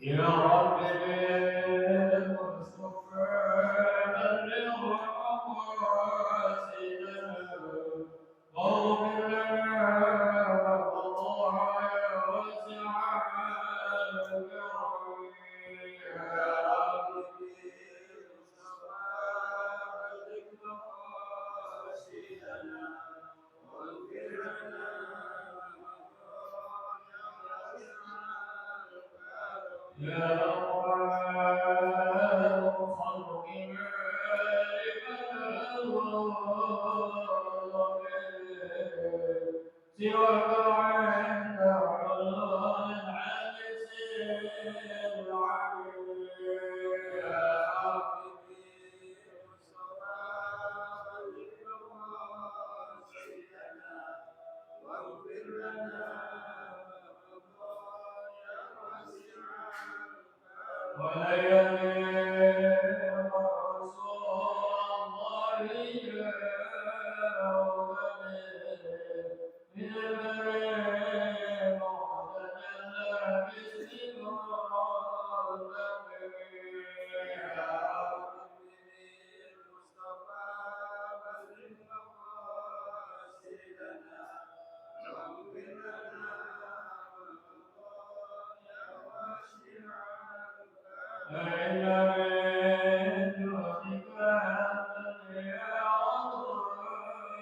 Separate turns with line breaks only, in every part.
يا رب بالمصطفى بلغ مقاصدنا واغفر لنا خطايا واسع الكرم يا رب بالمصطفى بلغ مقاصدنا واغفر لنا يا رب خلق سواك عند حلول العبس العليم يا حبيبي مصطفى بلغ مقاصدنا واغفر لنا وليالي رسول الله من المريم معتدلا باستقامة يا حبيبي المصطفى بلغ مقاصدنا واغفر لنا فإن من جودك يا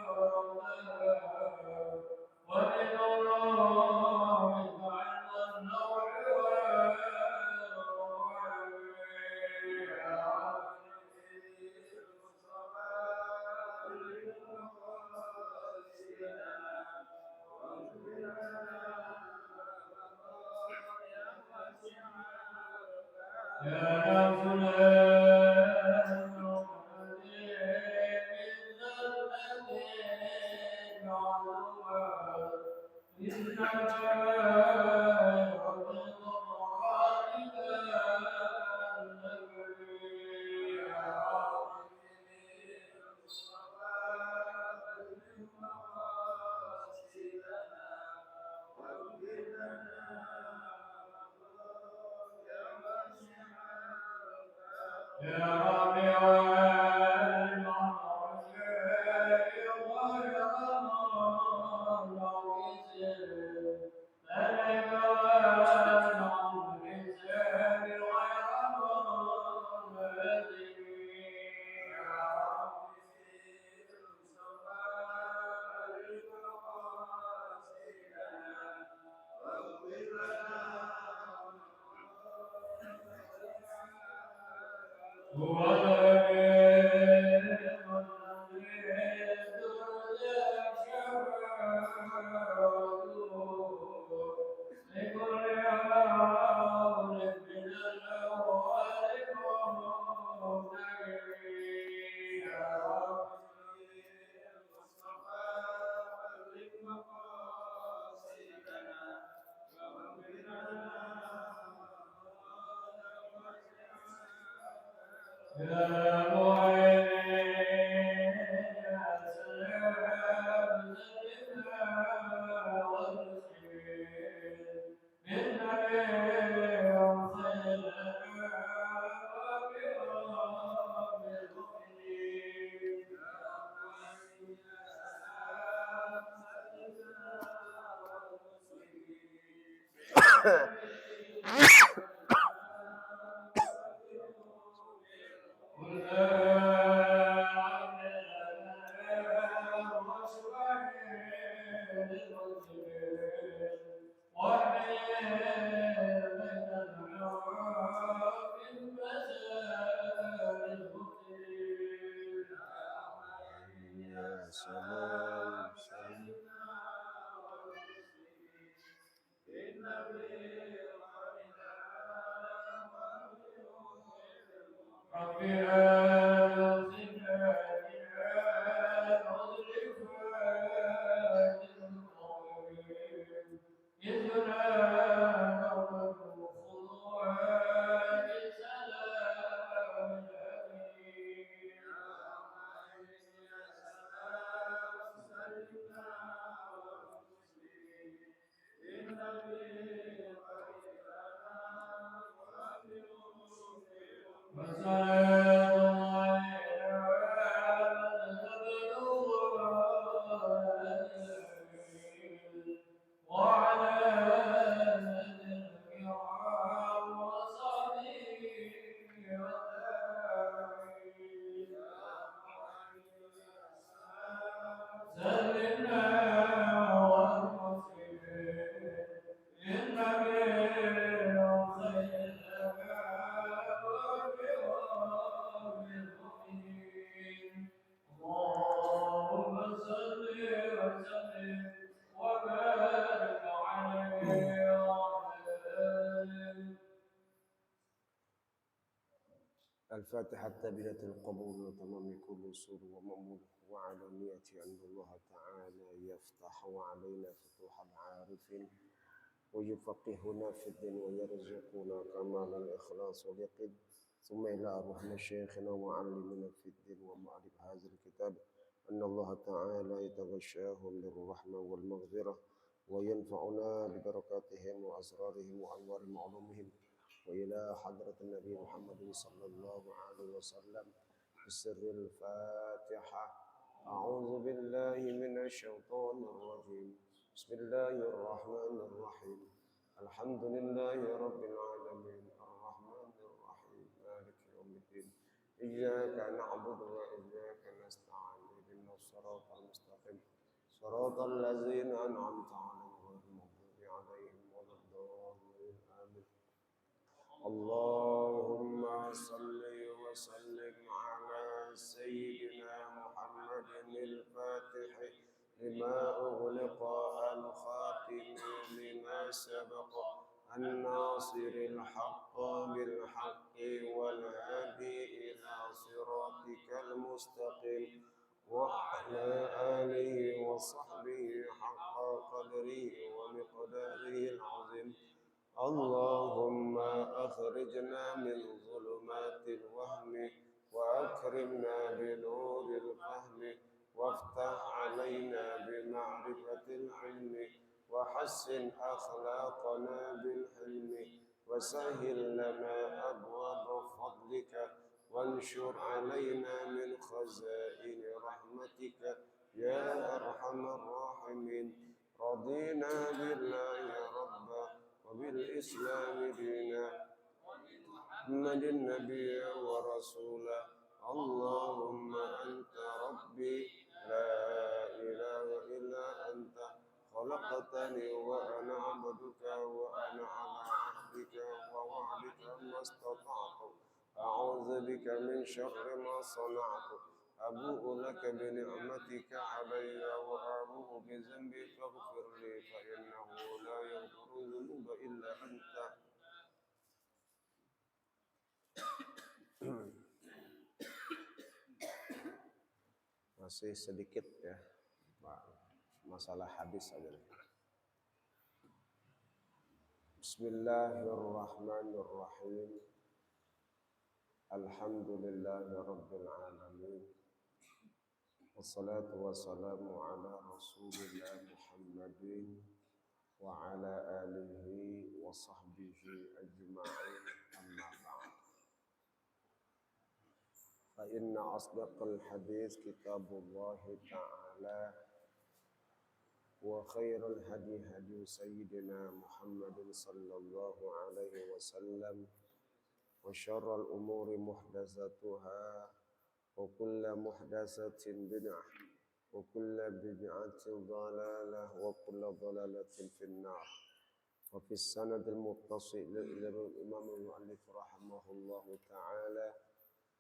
ومن روحك عند النوع والروع يا حبيبي المصطفى لمقاصدنا واغفر لنا يا فلان يا رب
الفاتحة تابلة القبول وتمام كل سور ومأمول وعلى نية أن الله تعالى يفتح علينا فتوح العارفين ويفقهنا في الدين ويرزقنا كمال الإخلاص واليقين ثم إلى أرواح مشايخنا ومعلمنا في الدين ومؤلف هذا الكتاب أن الله تعالى يتغشاهم بالرحمة والمغفرة وينفعنا ببركاتهم وأسرارهم وأنوار علومهم وإلى حضرة النبي محمد صلى الله عليه وسلم بسر الفاتحة. أعوذ بالله من الشيطان الرجيم. بسم الله الرحمن الرحيم. الحمد لله رب العالمين الرحمن الرحيم مالك يوم الدين إياك نعبد وإياك نستعين اهدنا الصراط المستقيم صراط الذين أنعمت عليهم غير المغضوب عليهم ولا الضالين آمين. اللهم صل وسلم على سيدنا محمد الفاتح لما أغلق الخاتم لما سبق الناصر الحق بالحق والهادي إلى صراطك المستقيم وعلى آله وصحبه حق قدره ومقداره العظيم. اللهم أخرجنا من ظلمات الوهم وأكرمنا بنور الفهم وافتح علينا بمعرفة العلم وحسن أخلاقنا بالحلم وسهل لنا أبواب فضلك وانشر علينا من خزائن رحمتك يا أرحم الراحمين. رضينا بالله ربا وبالإسلام دينا محمد النبي ورسولا. اللهم أنت ربي لا إله إلا أنت خلقتني وأنا عبدك وأنا على عهدك ووعدك ما استطعت أعوذ بك من شر ما صنعت أبوء لك بنعمتك علي وأبوء بذنبي فاغفر لي فإنه لا يغفر الذنوب إلا أنت. Masih sedikit ya masalah hadis saja. Bismillahirrahmanirrahim. Alhamdulillahirabbil alamin. Wassalatu wassalamu ala Rasulillah Muhammadin wa ala alihi wa sahbihi ajma'in amma ba'd. Fa inna asdaqal hadis kitabullah ta'ala wa khairal hadi hadi sayyidina Muhammadin sallallahu alaihi wasallam wa syarral umuri muhdatsatuha wa kullu muhdatsatin bid'ah wa kullu bid'atin dhalalah wa kullu dhalalatin finnar. Wa fi sanad al-muttasil ila al-imam al-muallif rahimahullahu ta'ala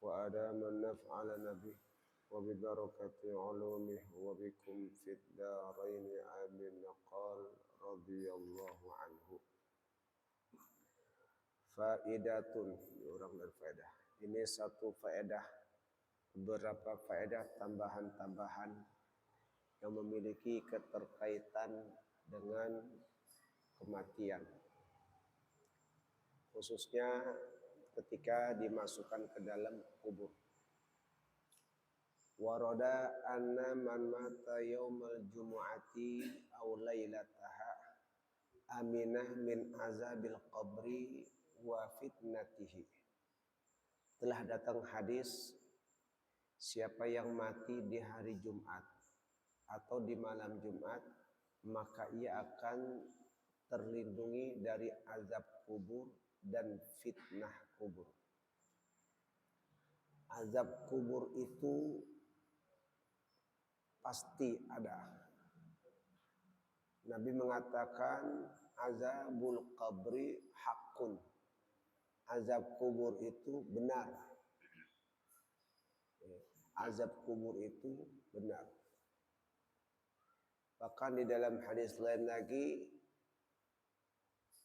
wa adama an-naf'a nabihi wa bi barakati ulumihi wa bikum fid darain amin. Qala radhiyallahu anhu. Faidatun, orang berfaedah. Ini satu faedah, beberapa faedah tambahan-tambahan yang memiliki keterkaitan dengan kematian, khususnya ketika dimasukkan ke dalam kubur. Warada anna man mata yaumal jumu'ati aw lailataha aminah min azabil qabri wa fitnatihi. Telah datang hadis, siapa yang mati di hari Jumat atau di malam Jumat, maka ia akan terlindungi dari azab kubur dan fitnah kubur. Azab kubur itu pasti ada. Nabi mengatakan azabul qabri hakun. Azab kubur itu benar. Azab kubur itu benar. Bahkan di dalam hadis lain lagi,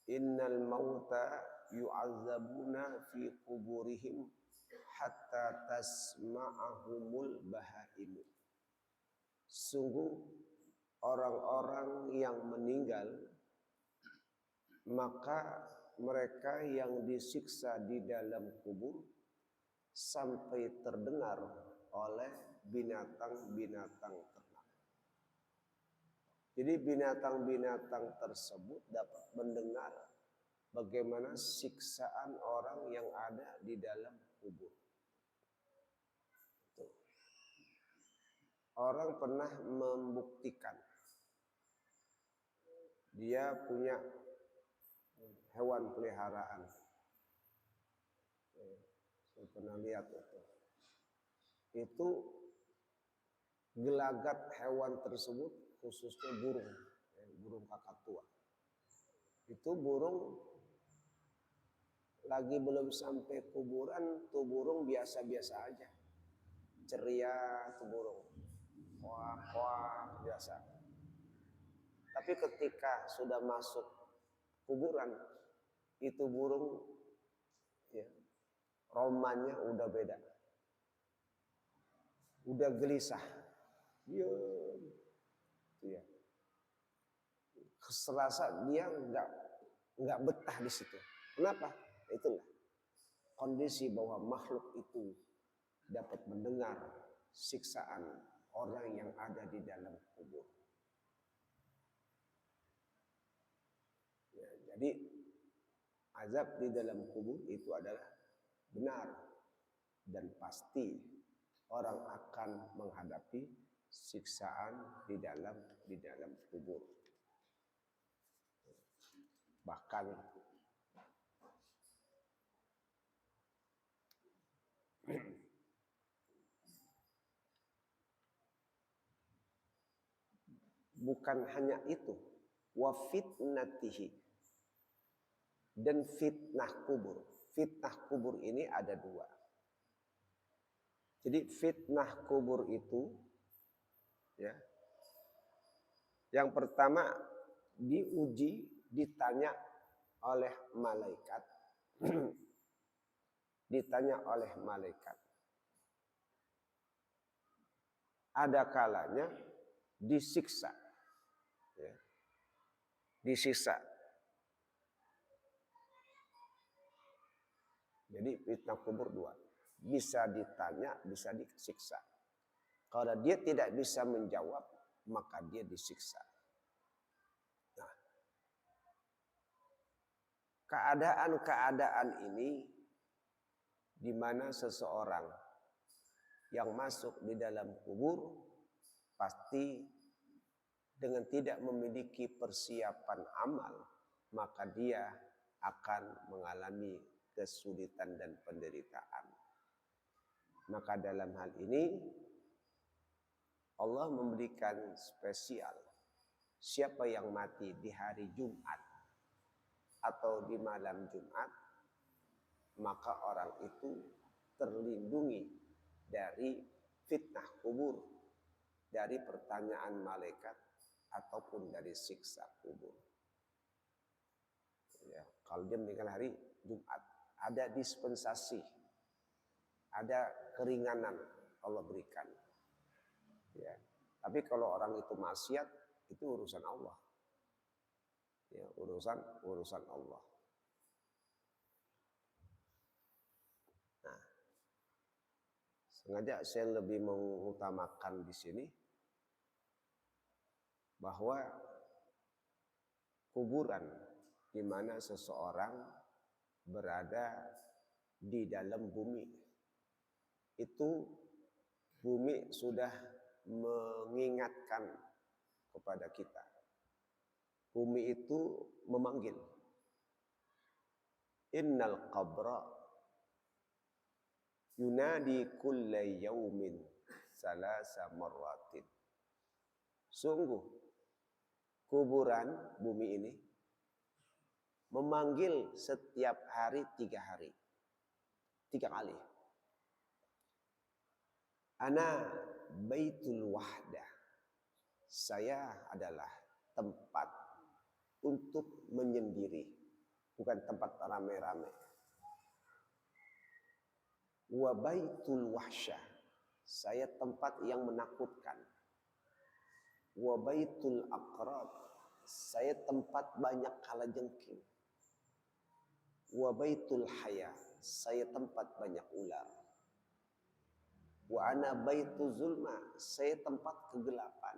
innal mauta yu'azzabuna fi kuburihim hatta tasma'ahumul bahaimu. Sungguh orang-orang yang meninggal, maka mereka yang disiksa di dalam kubur sampai terdengar oleh binatang-binatang ternak. Jadi binatang-binatang tersebut dapat mendengar bagaimana siksaan orang yang ada di dalam kubur. Tuh. Orang pernah membuktikan dia punya hewan peliharaan. Saya pernah lihat itu. Itu gelagat hewan tersebut khususnya burung, burung kakatua. Itu burung lagi belum sampai kuburan, tuh burung biasa-biasa aja. Ceria tuh burung. Wah, biasa. Tapi ketika sudah masuk kuburan, itu burung ya, romannya udah beda. Udah gelisah. Ya. Serasa dia nggak betah di situ. Kenapa? Itulah kondisi bahwa makhluk itu dapat mendengar siksaan orang yang ada di dalam kubur. Ya, jadi azab di dalam kubur itu adalah benar dan pasti orang akan menghadapi siksaan di dalam kubur. Bahkan bukan hanya itu, wa fitnatihi, dan fitnah kubur. Fitnah kubur ini ada dua. Jadi fitnah kubur itu, ya, yang pertama diuji, ditanya oleh malaikat, ditanya oleh malaikat. Ada kalanya disiksa, ya, disiksa. Jadi fitnah kubur dua, bisa ditanya, bisa disiksa. Kalau dia tidak bisa menjawab, maka dia disiksa. Nah, keadaan-keadaan ini di mana seseorang yang masuk di dalam kubur pasti dengan tidak memiliki persiapan amal, maka dia akan mengalami kesulitan dan penderitaan. Maka dalam hal ini Allah memberikan spesial. Siapa yang mati di hari Jumat atau di malam Jumat, maka orang itu terlindungi dari fitnah kubur, dari pertanyaan malaikat, ataupun dari siksa kubur. Ya, kalau dia meninggal hari Jumat, ada dispensasi, ada keringanan Allah berikan. Ya, tapi kalau orang itu maksiat, itu urusan Allah. Ya, urusan Allah. Nah, sengaja saya lebih mengutamakan di sini bahwa kuburan di mana seseorang berada di dalam bumi, itu bumi sudah mengingatkan kepada kita. Bumi itu memanggil. Innal qabra yunadi kulla yaumin salasa marratin. Sungguh kuburan bumi ini memanggil setiap hari 3 hari. 3 kali. Ana baitul wahdah. Saya adalah tempat untuk menyendiri, bukan tempat rame-rame. Wa baitul wahsyah, saya tempat yang menakutkan. Wa baitul aqrab, saya tempat banyak kalajengking. Wa baitul haya, saya tempat banyak ular. Wa ana baitu zulma, saya tempat kegelapan.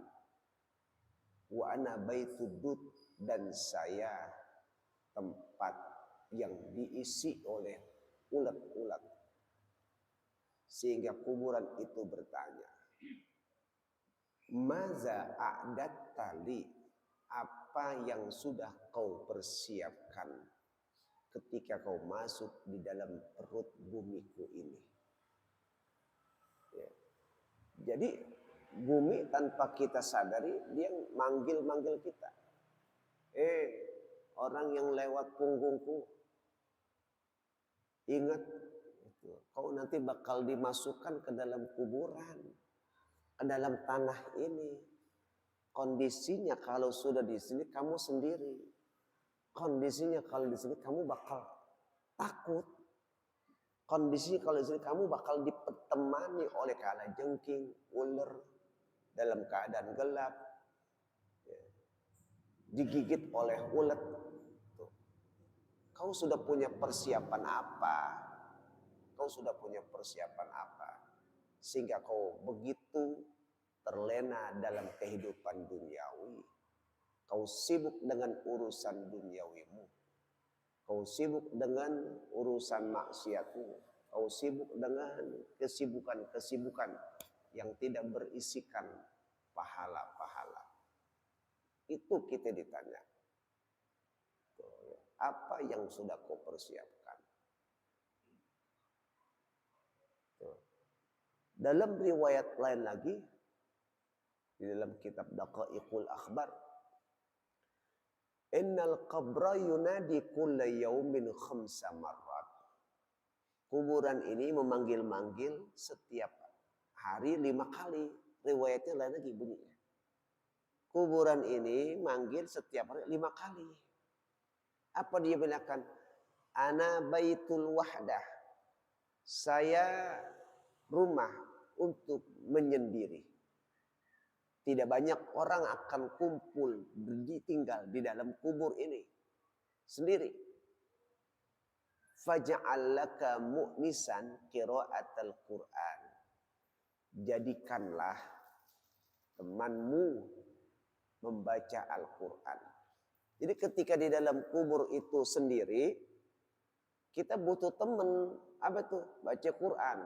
Wa ana baitu dud, dan saya tempat yang diisi oleh ulat-ulat. Sehingga kuburan itu bertanya, maza a'datta li, apa yang sudah kau persiapkan ketika kau masuk di dalam perut bumiku ini. Ya. Jadi bumi tanpa kita sadari dia manggil-manggil kita. Orang yang lewat punggungku, ingat, kau nanti bakal dimasukkan ke dalam kuburan, ke dalam tanah ini. Kondisinya kalau sudah di sini kamu sendiri. Kondisinya kalau di sini kamu bakal takut. Kondisinya kalau di sini kamu bakal ditemani oleh kalajengking, ular, dalam keadaan gelap, digigit oleh ulat. Kau sudah punya persiapan apa? Kau sudah punya persiapan apa? Sehingga kau begitu terlena dalam kehidupan duniawi. Kau sibuk dengan urusan duniawimu. Kau sibuk dengan urusan maksiatmu. Kau sibuk dengan kesibukan-kesibukan yang tidak berisikan pahala-pahala. Itu kita ditanya. Apa yang sudah kau persiapkan? Dalam riwayat lain lagi, di dalam kitab Daqaiqul Akhbar, innal qabra yunadi kulla yaumin khamsa marrat. Kuburan ini memanggil-manggil setiap hari 5 kali. Riwayatnya lain lagi bunyinya. Kuburan ini manggil setiap hari 5 kali. Apa dia bilangkan? Ana baitul wahdah. Saya rumah untuk menyendiri. Tidak banyak orang akan kumpul tinggal di dalam kubur ini sendiri. Faj'al laka mu'nisan qira'atal Qur'an. Jadikanlah temanmu membaca Al-Qur'an. Jadi ketika di dalam kubur itu sendiri, kita butuh teman. Apa tuh? Baca Quran.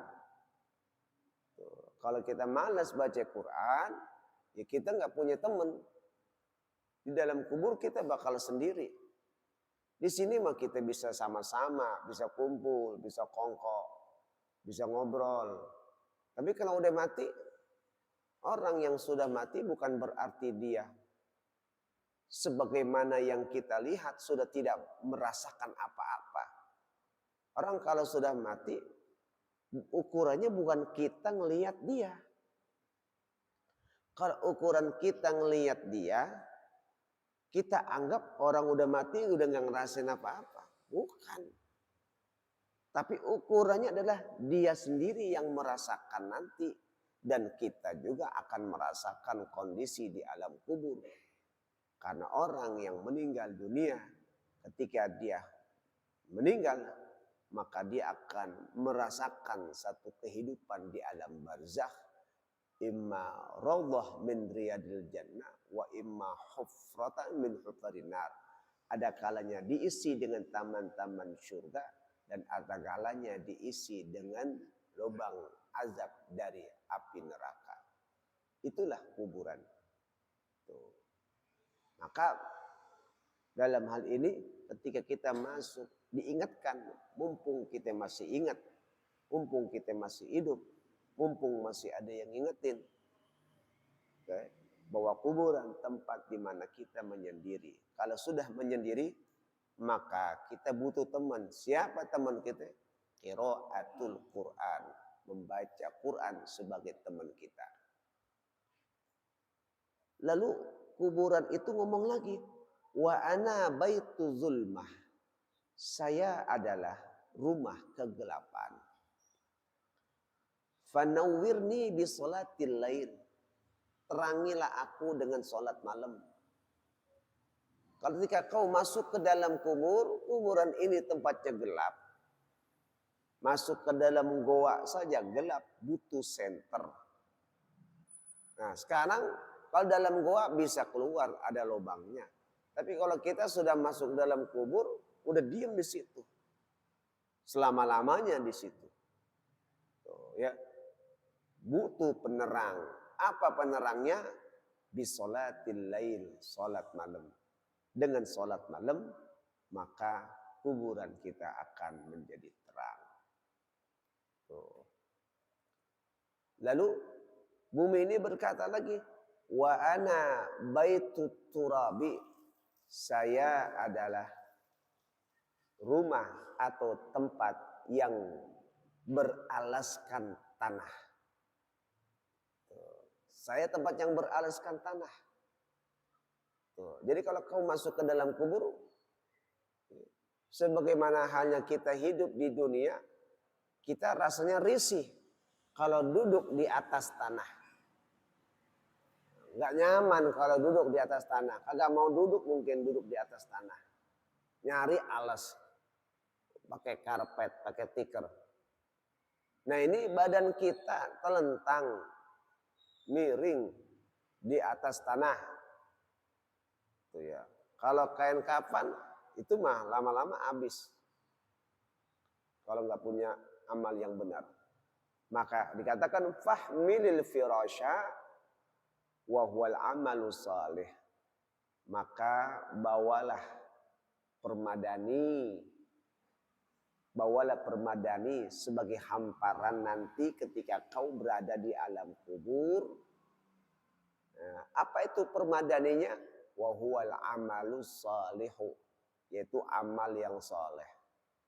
Tuh. Kalau kita malas baca Quran, ya kita nggak punya teman. Di dalam kubur kita bakal sendiri. Di sini mah kita bisa sama-sama, bisa kumpul, bisa kongkok, bisa ngobrol. Tapi kalau udah mati, orang yang sudah mati bukan berarti dia sebagaimana yang kita lihat sudah tidak merasakan apa-apa. Orang kalau sudah mati, ukurannya bukan kita ngelihat dia. Kalau ukuran kita ngelihat dia, kita anggap orang udah mati udah nggak ngerasain apa-apa. Bukan. Tapi ukurannya adalah dia sendiri yang merasakan nanti. Dan kita juga akan merasakan kondisi di alam kubur. Karena orang yang meninggal dunia, ketika dia meninggal, maka dia akan merasakan satu kehidupan di alam barzakh. Imma raudhah min riyadil jannah wa imma hufratan min hufarin nar. Ada kalanya diisi dengan taman-taman surga dan ada kalanya diisi dengan lubang azab dari api neraka. Itulah kuburan. Tuh. Maka dalam hal ini ketika kita masuk diingatkan, mumpung kita masih ingat, mumpung kita masih hidup, mumpung masih ada yang ingetin, okay, bahwa kuburan tempat di mana kita menyendiri. Kalau sudah menyendiri, maka kita butuh teman. Siapa teman kita? Qiraatul Quran, membaca Quran sebagai teman kita. Lalu kuburan itu ngomong lagi, wa ana baitu zulmah. Saya adalah rumah kegelapan. Fanawwirni bi sholatil lail. Terangilah aku dengan sholat malam. Kalau ketika kau masuk ke dalam kubur, kuburan ini tempatnya gelap. Masuk ke dalam goa saja gelap, butuh senter. Nah sekarang kalau dalam goa bisa keluar, ada lubangnya. Tapi kalau kita sudah masuk dalam kubur, udah diam di situ. Selama-lamanya di situ. Tuh, ya. Butuh penerang. Apa penerangnya? Bisolatil lail, solat malam. Dengan solat malam, maka kuburan kita akan menjadi terang. Tuh. Lalu bumi ini berkata lagi, wa ana baitut turabi. Saya adalah rumah atau tempat yang beralaskan tanah. Saya tempat yang beralaskan tanah. Tuh. Jadi kalau kau masuk ke dalam kubur, sebagaimana halnya kita hidup di dunia, kita rasanya risih kalau duduk di atas tanah. Nggak nyaman kalau duduk di atas tanah. Kagak mau duduk mungkin duduk di atas tanah. Nyari alas. Pakai karpet, pakai tikar. Nah ini badan kita telentang, miring di atas tanah. Tuh ya. Kalau kain kafan itu mah lama-lama habis. Kalau nggak punya amal yang benar. Maka dikatakan fahmilil firasya wa huwal amalu salih. Maka bawalah permadani sebagai hamparan nanti ketika kau berada di alam kubur. Nah, apa itu permadaninya? Wa huwal amalu salihu, yaitu amal yang soleh.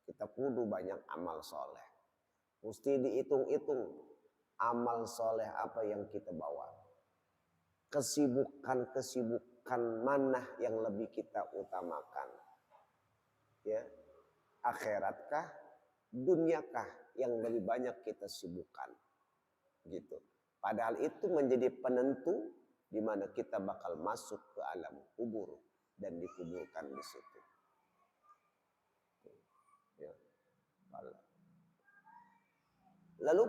Kita kudu banyak amal soleh. Mesti dihitung-hitung amal soleh apa yang kita bawa. Kesibukan mana yang lebih kita utamakan? Ya, akhiratkah, duniakah yang lebih banyak kita sibukkan? Gitu. Padahal itu menjadi penentu di mana kita bakal masuk ke alam kubur dan dikuburkan di situ. Ya. Lalu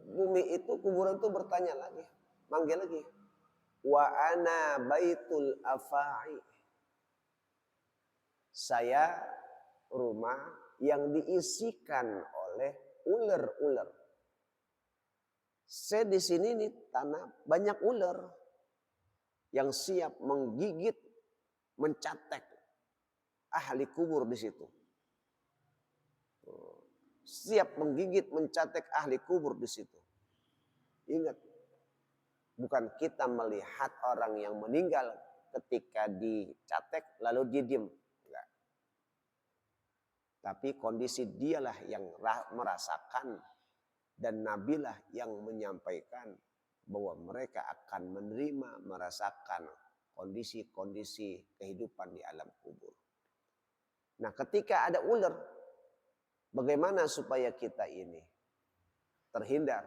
bumi itu, kuburan itu bertanya lagi, manggil lagi. Wa ana baitul afa'i. Saya rumah yang diisikan oleh ular-ular. Saya di sini nih tanah banyak ular yang siap menggigit, mencatek ahli kubur di situ. Siap menggigit, mencatek ahli kubur di situ. Ingat, bukan kita melihat orang yang meninggal ketika dicatek lalu dia diam. Enggak. Tapi kondisi dialah yang merasakan dan nabilah yang menyampaikan bahwa mereka akan menerima, merasakan kondisi-kondisi kehidupan di alam kubur. Nah, ketika ada ular, bagaimana supaya kita ini terhindar?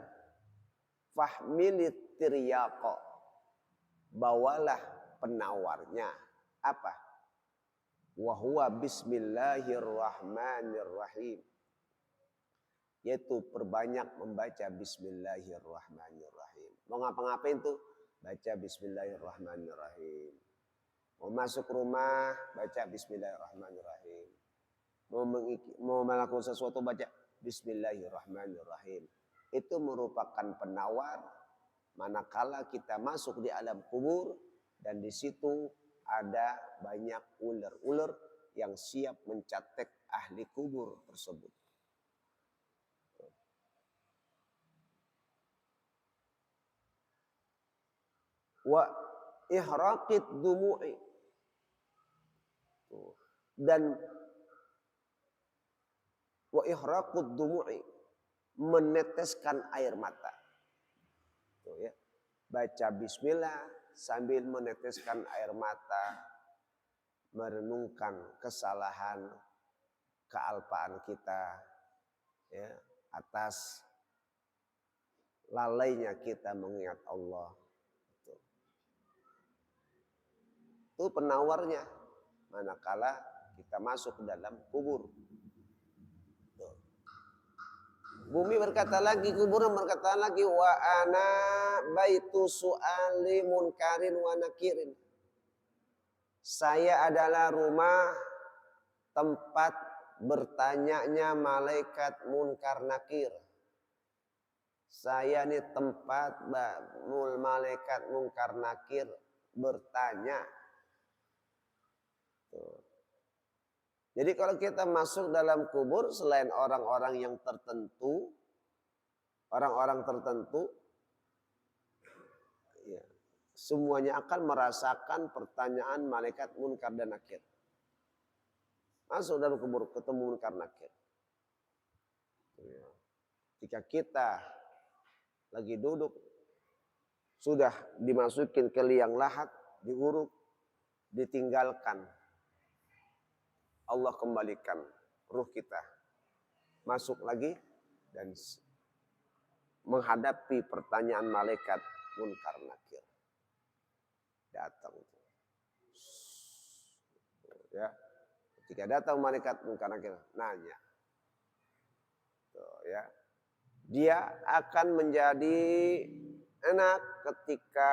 Fahmilit tiryaqo. Bawalah penawarnya. Apa? Wahuwa bismillahirrahmanirrahim. Yaitu perbanyak membaca bismillahirrahmanirrahim. Mau ngapa-ngapain tuh? Baca bismillahirrahmanirrahim. Mau masuk rumah, baca bismillahirrahmanirrahim. Mau melakukan sesuatu, baca bismillahirrahmanirrahim. Itu merupakan penawar manakala kita masuk di alam kubur dan di situ ada banyak ular-ular yang siap mencatek ahli kubur tersebut. Wa ihraqid dumu'i. Dan wa ihraqud dumu'i, meneteskan air mata. Tuh ya. Baca bismillah sambil meneteskan air mata, merenungkan kesalahan, kealpaan kita ya, atas lalainya kita mengingat Allah. Itu penawarnya manakala kita masuk ke dalam kubur. Bumi berkata lagi, kuburan berkata lagi, wa ana baitu su'ali munkarin wa nakirin. Saya adalah rumah tempat bertanyanya malaikat munkar nakir. Saya ini tempat malaikat munkar nakir bertanya. Tuh. Jadi kalau kita masuk dalam kubur, selain orang-orang yang tertentu, orang-orang tertentu, ya, semuanya akan merasakan pertanyaan malaikat munkar dan nakir. Masuk dalam kubur, ketemu munkar nakir. Ya. Jika kita lagi duduk, sudah dimasukin ke liang lahat, diuruk, ditinggalkan. Allah kembalikan ruh kita masuk lagi dan menghadapi pertanyaan malaikat munkar nakir. Datang. Ya. Ketika datang malaikat munkar nakir, nanya. Tuh, ya. Dia akan menjadi enak ketika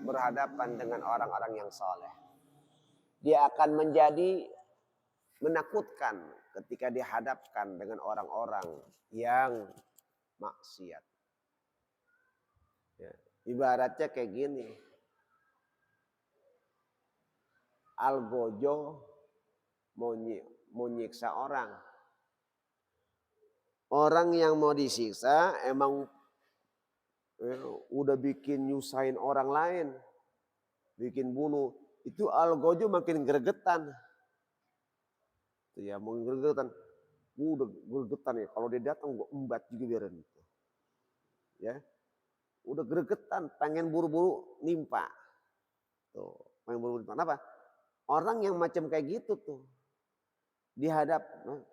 berhadapan dengan orang-orang yang saleh. Dia akan menjadi menakutkan ketika dihadapkan dengan orang-orang yang maksiat. Ya, ibaratnya kayak gini. Algojo mau nyiksa orang. Orang yang mau disiksa emang udah bikin nyusahin orang lain. Bikin bunuh. Itu algojo makin gregetan. Ya mau gregetan, udah gregetan ya. Kalau dia datang gue embat juga biarin itu. Ya, udah gregetan, pengen buru-buru nimpa. Tuh, pengen buru-buru nimpa. Kenapa? Orang yang macam kayak gitu tuh dihadap,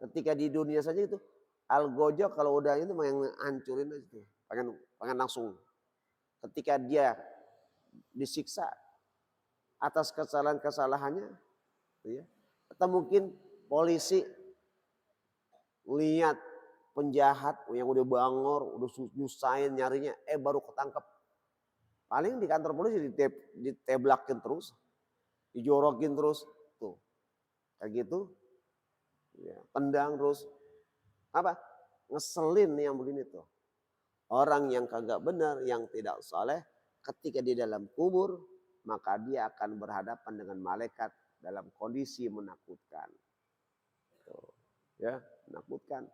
ketika di dunia saja itu algojo kalau udah itu pengen hancurin aja tuh, pengen langsung. Ketika dia disiksa atas kesalahan-kesalahannya, ya, atau mungkin polisi lihat penjahat yang udah bangor, udah nyusahin nyarinya, baru ketangkep. Paling di kantor polisi diteblakin terus, dijorokin terus, tuh, kayak gitu, ya, tendang terus, apa? Ngeselin yang begini tuh. Orang yang kagak benar, yang tidak saleh, ketika di dalam kubur, maka dia akan berhadapan dengan malaikat dalam kondisi menakutkan. Tuh, ya, menakutkan.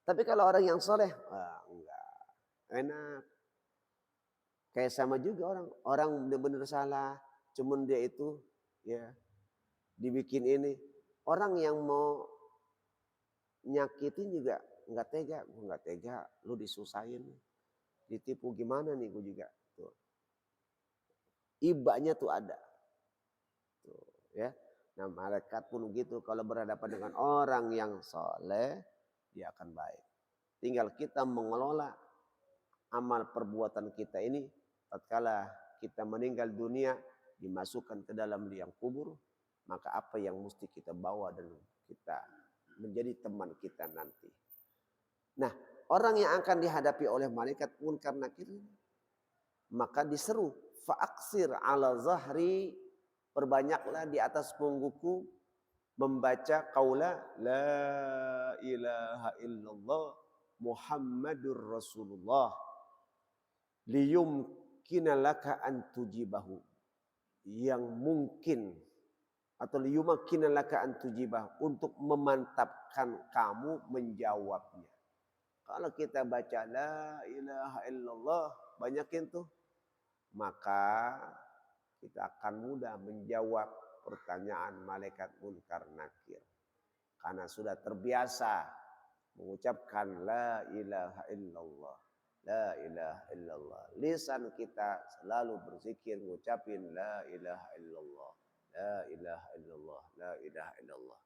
Tapi kalau orang yang soleh, enggak enak. Kayak sama juga orang benar-benar salah, cuman dia itu ya dibikin ini. Orang yang mau nyakitin juga enggak tega, gue enggak tega, lu disusahin, ditipu gimana nih gue juga. Tuh. Ibanya tuh ada. Tuh, ya. Nah, malaikat pun begitu, kalau berhadapan dengan orang yang soleh, dia akan baik. Tinggal kita mengelola amal perbuatan kita ini tatkala kita meninggal dunia dimasukkan ke dalam liang kubur, maka apa yang mesti kita bawa dan kita menjadi teman kita nanti. Nah, orang yang akan dihadapi oleh malaikat munkar nakir maka diseru fa'aksir ala zahri, perbanyaklah di atas punggungku membaca qaula la ilaha illallah Muhammadur Rasulullah liyumkina laka an tujibahu, yang mungkin atau liyumkina laka an tujibahu, untuk memantapkan kamu menjawabnya. Kalau kita baca la ilaha illallah banyakin tuh, maka kita akan mudah menjawab pertanyaan malaikat munkar nakir. Karena sudah terbiasa mengucapkan la ilaha illallah. La ilaha illallah. Lisan kita selalu berzikir mengucapin la ilaha illallah. La ilaha illallah. La ilaha illallah.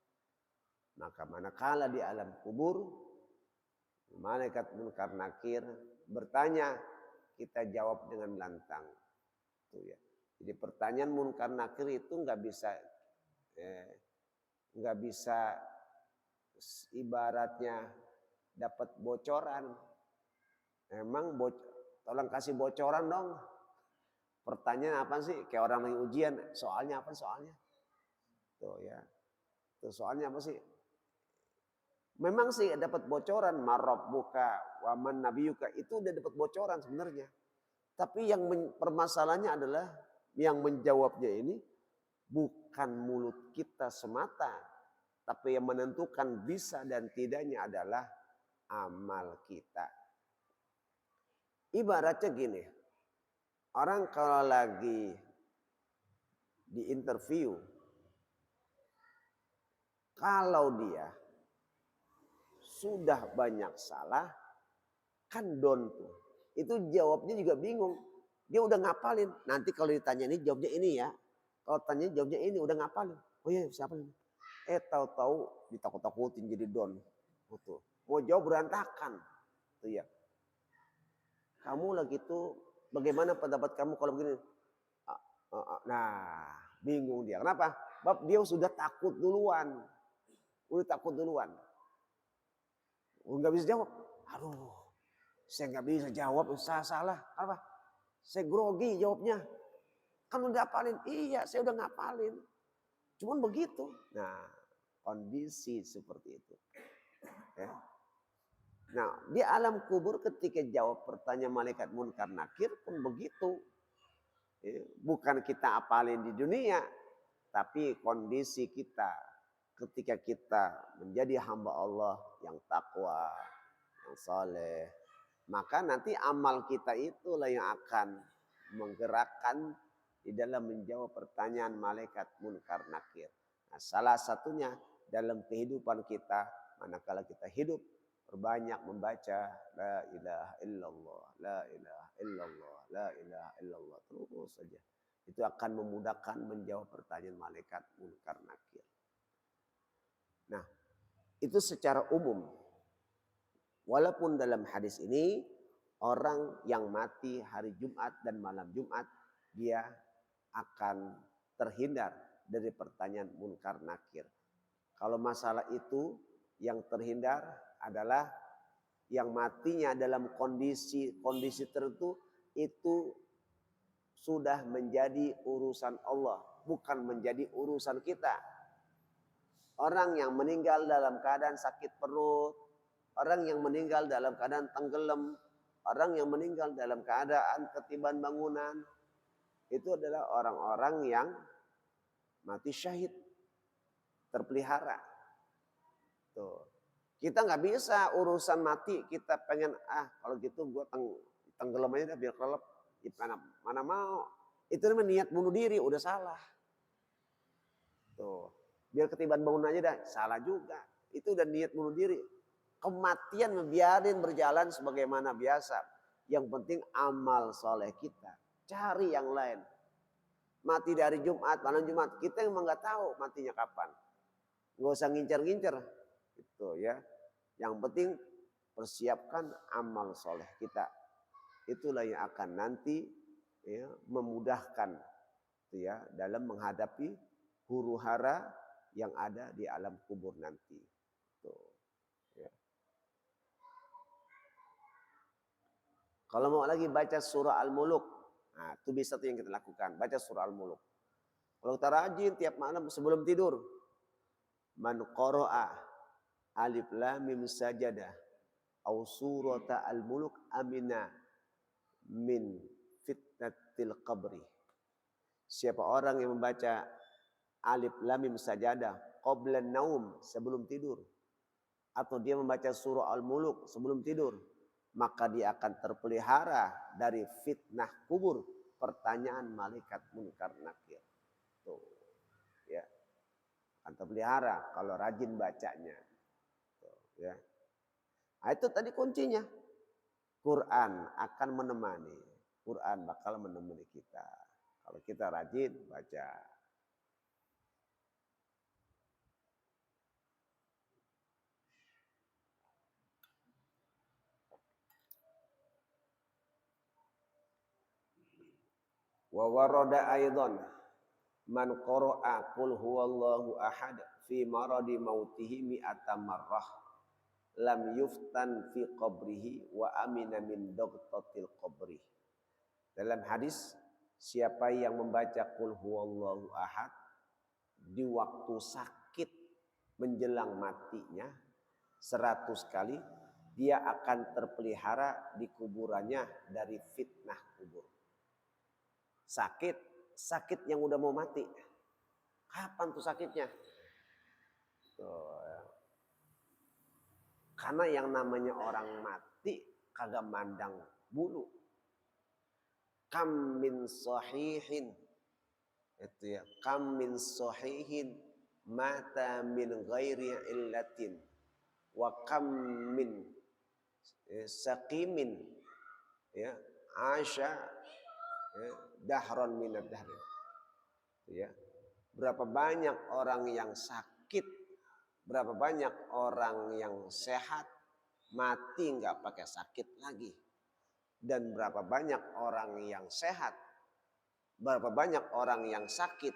Maka manakala di alam kubur, Malaikat munkar nakir bertanya, kita jawab dengan lantang. Tuh ya. Jadi pertanyaan munkar nakir itu nggak bisa ibaratnya dapat bocoran. Emang tolong kasih bocoran dong. Pertanyaan apa sih? Kayak orang lagi ujian, soalnya apa soalnya? Tuh ya. Tuh soalnya apa sih? Memang sih dapat bocoran marabbuka wa man nabiyuka itu udah dapat bocoran sebenarnya. Tapi yang permasalahannya adalah yang menjawabnya ini bukan mulut kita semata, tapi yang menentukan bisa dan tidaknya adalah amal kita. Ibaratnya gini, orang kalau lagi di interview, kalau dia sudah banyak salah, kan down tuh. Itu jawabnya juga bingung. Dia udah ngapalin. Nanti kalau ditanya ini jawabnya ini ya. Kalau tanya jawabnya ini udah ngapalin. Oh iya siapa ini? Tahu-tahu ditakut-takutin jadi down. Tuh. Mau jawab berantakan. Tuh ya. Kamu lagi tuh bagaimana pendapat kamu kalau begini? Nah, bingung dia. Kenapa? Sebab dia sudah takut duluan. Udah takut duluan. Nggak bisa jawab. Aduh, saya nggak bisa jawab. Salah. Apa? Saya grogi jawabnya. Kan udah hafalin. Iya, saya udah ngapalin. Cuman begitu. Nah, kondisi seperti itu. Ya. Nah, di alam kubur ketika jawab pertanyaan malaikat munkar nakir pun begitu. Ya, bukan kita apalin di dunia, tapi kondisi kita ketika kita menjadi hamba Allah yang takwa, yang saleh, maka nanti amal kita itulah yang akan menggerakkan di dalam menjawab pertanyaan malaikat munkar nakir. Nah, salah satunya dalam kehidupan kita, manakala kita hidup, perbanyak membaca la ilaha illallah, la ilaha illallah, la ilaha illallah terus saja. Itu akan memudahkan menjawab pertanyaan malaikat munkar nakir. Nah, itu secara umum. Walaupun dalam hadis ini orang yang mati hari Jumat dan malam Jumat dia akan terhindar dari pertanyaan munkar nakir. Kalau masalah itu yang terhindar adalah yang matinya dalam kondisi tertentu itu sudah menjadi urusan Allah, bukan menjadi urusan kita. Orang yang meninggal dalam keadaan sakit perut, orang yang meninggal dalam keadaan tenggelam, orang yang meninggal dalam keadaan ketiban bangunan, itu adalah orang-orang yang mati syahid, terpelihara. Tuh. Kita nggak bisa urusan mati, kita pengen kalau gitu gue tenggelam aja dah biar kelelep. Mana mau. Itu namanya niat bunuh diri, udah salah. Tuh. Biar ketiban bangun aja dah, salah juga. Itu udah niat bunuh diri. Kematian membiarin berjalan sebagaimana biasa. Yang penting amal soleh kita. Cari yang lain. Mati dari Jumat, malam Jumat. Kita emang nggak tahu matinya kapan. Nggak usah ngincer-ngincer. Gitu ya. Yang penting persiapkan amal soleh kita. Itulah yang akan nanti ya, memudahkan ya, dalam menghadapi huru hara yang ada di alam kubur nanti. Tuh, ya. Kalau mau lagi baca surah Al-Muluk, nah, itu bisa tuh yang kita lakukan, baca surah Al-Muluk. Kalau kita rajin tiap malam sebelum tidur, man qara'a alif lam mim sajadah au surata Al-Muluk amina min fitnatil qabri. Siapa orang yang membaca alif lam mim sajadah qabla naum sebelum tidur, atau dia membaca surah Al-Muluk sebelum tidur, maka dia akan terpelihara dari fitnah kubur, pertanyaan malaikat munkar nakir. Tuh, ya. Akan terpelihara kalau rajin bacanya. Tuh, ya. Nah, itu tadi kuncinya. Quran akan menemani. Quran bakal menemani kita. Kalau kita rajin baca. Wa warada aidan man qara'a qul huwallahu ahad fi maradi mautihi mi'ata marrah lam yuftan fi qabrihi wa amina min dagtatil qabri. Dalam hadis, siapa yang membaca qul huwallahu ahad di waktu sakit menjelang matinya 100 kali, dia akan terpelihara di kuburannya dari fitnah kubur. Sakit yang udah mau mati. Kapan tuh sakitnya? Tuh, ya. Karena yang namanya orang mati kagak mandang bulu. Kam min sahihin, itu ya, kam min sahihin mata min ghairi illatin wa kam min saqimin ya asya ya, dahron minad dahri. Ya. Berapa banyak orang yang sakit, berapa banyak orang yang sehat mati nggak pakai sakit lagi, dan berapa banyak orang yang sehat, berapa banyak orang yang sakit,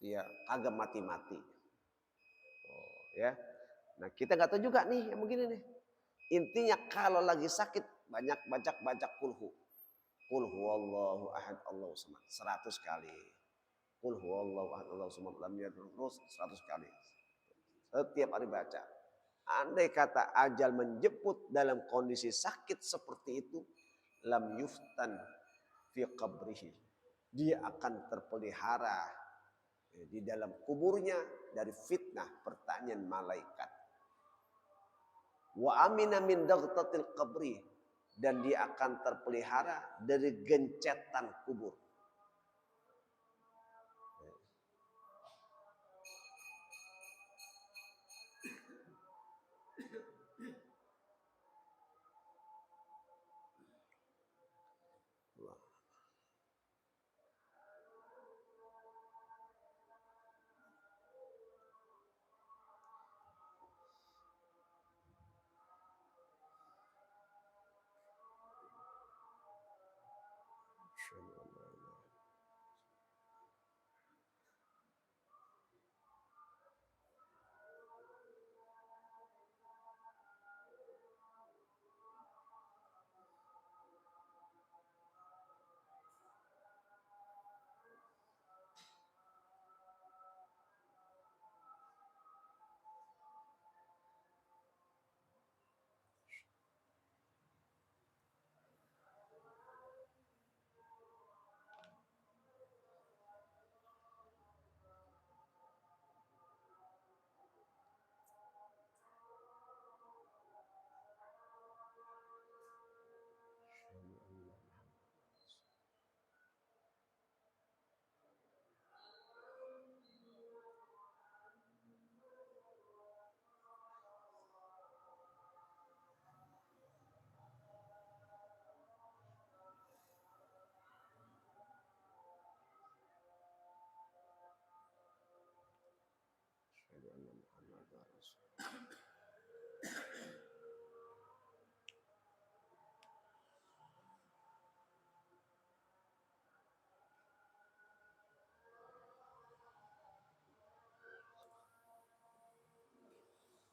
ya kagak mati-mati. Oh, ya. Nah kita nggak tahu juga nih yang begini nih. Intinya kalau lagi sakit banyak baca kulhu. Qul huwallahu ahad Allahu samad 100 kali. Qul huwallahu ahad Allahu samad lam yalid walam yulad 100 kali. Setiap hari baca. Andai kata ajal menjemput dalam kondisi sakit seperti itu, lam yuftan fi qabrihi. Dia akan terpelihara di dalam kuburnya dari fitnah pertanyaan malaikat. Wa amina min dagtatil qabri, dan dia akan terpelihara dari gencetan kubur.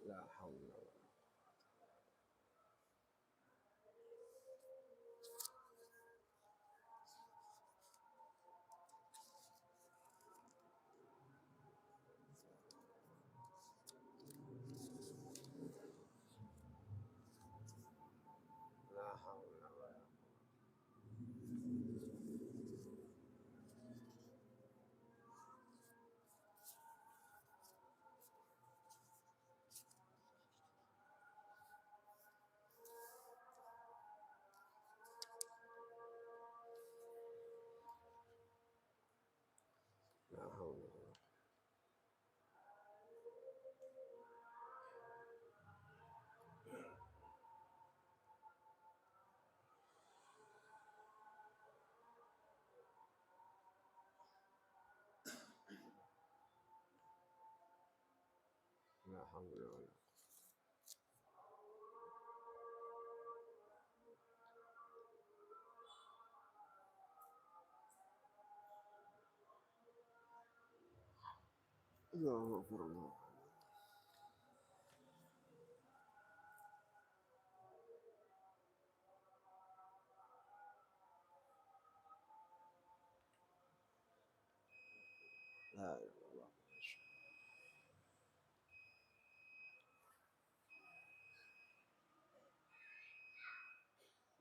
La haula la haula la haula. La haula wala Allahu Akbar. La ilallah.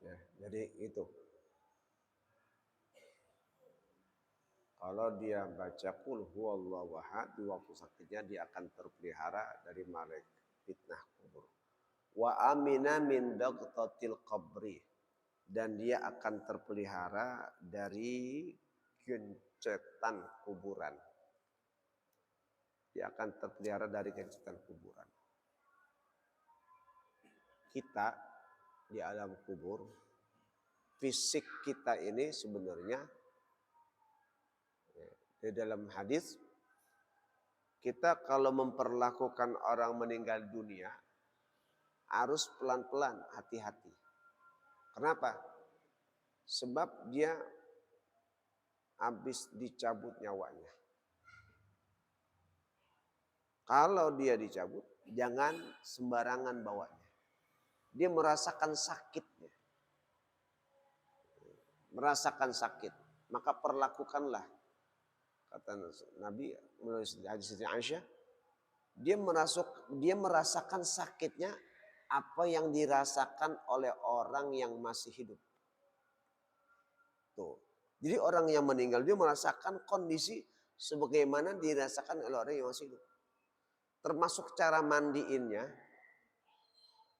Ya, jadi itu. Kalau dia baca qul huwallahu ahad di waktu sakitnya dia akan terpelihara dari malaikat fitnah kubur. Wa amina min dagtatil qabri, dan dia akan terpelihara dari gencetan kuburan. Dia akan terpelihara dari gencetan kuburan. Kita di alam kubur, fisik kita ini sebenarnya di dalam hadis kita kalau memperlakukan orang meninggal dunia harus pelan-pelan, hati-hati. Kenapa? Sebab dia habis dicabut nyawanya. Kalau dia dicabut, jangan sembarangan bawanya. Dia merasakan sakitnya. Merasakan sakit. Maka perlakukanlah. Kata Nabi melalui hadis Aisyah, dia merasakan sakitnya apa yang dirasakan oleh orang yang masih hidup. Tuh. Jadi orang yang meninggal dia merasakan kondisi sebagaimana dirasakan oleh orang yang masih hidup. Termasuk cara mandiinnya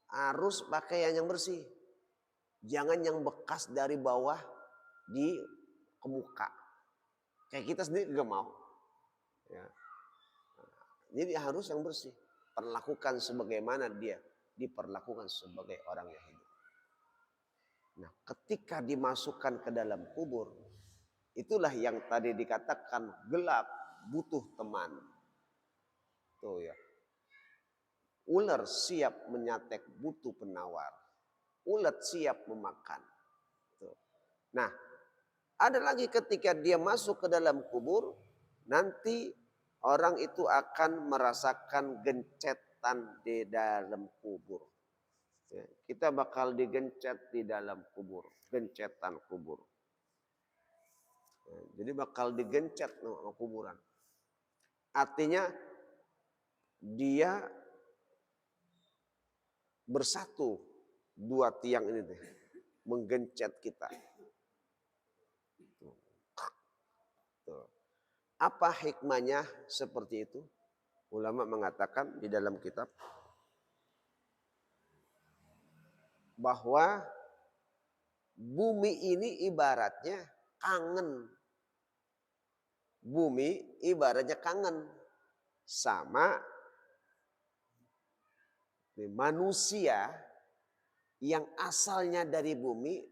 harus pakaian yang bersih. Jangan yang bekas dari bawah di ke muka. Kayak kita sendiri gak mau. Ya. Jadi harus yang bersih. Perlakukan sebagaimana dia diperlakukan sebagai orang yang hidup. Nah, ketika dimasukkan ke dalam kubur, itulah yang tadi dikatakan gelap, butuh teman. Tuh ya. Ular siap menyatek, butuh penawar. Ulat siap memakan. Tuh. Nah, ada lagi ketika dia masuk ke dalam kubur, nanti orang itu akan merasakan gencetan di dalam kubur. Ya, kita bakal digencet di dalam kubur, gencetan kubur. Ya, jadi bakal digencet sama kuburan. Artinya dia bersatu dua tiang ini deh, menggencet kita. Tuh. Apa hikmahnya seperti itu? Ulama mengatakan di dalam kitab bahwa bumi ini ibaratnya kangen. Bumi ibaratnya kangen sama manusia yang asalnya dari bumi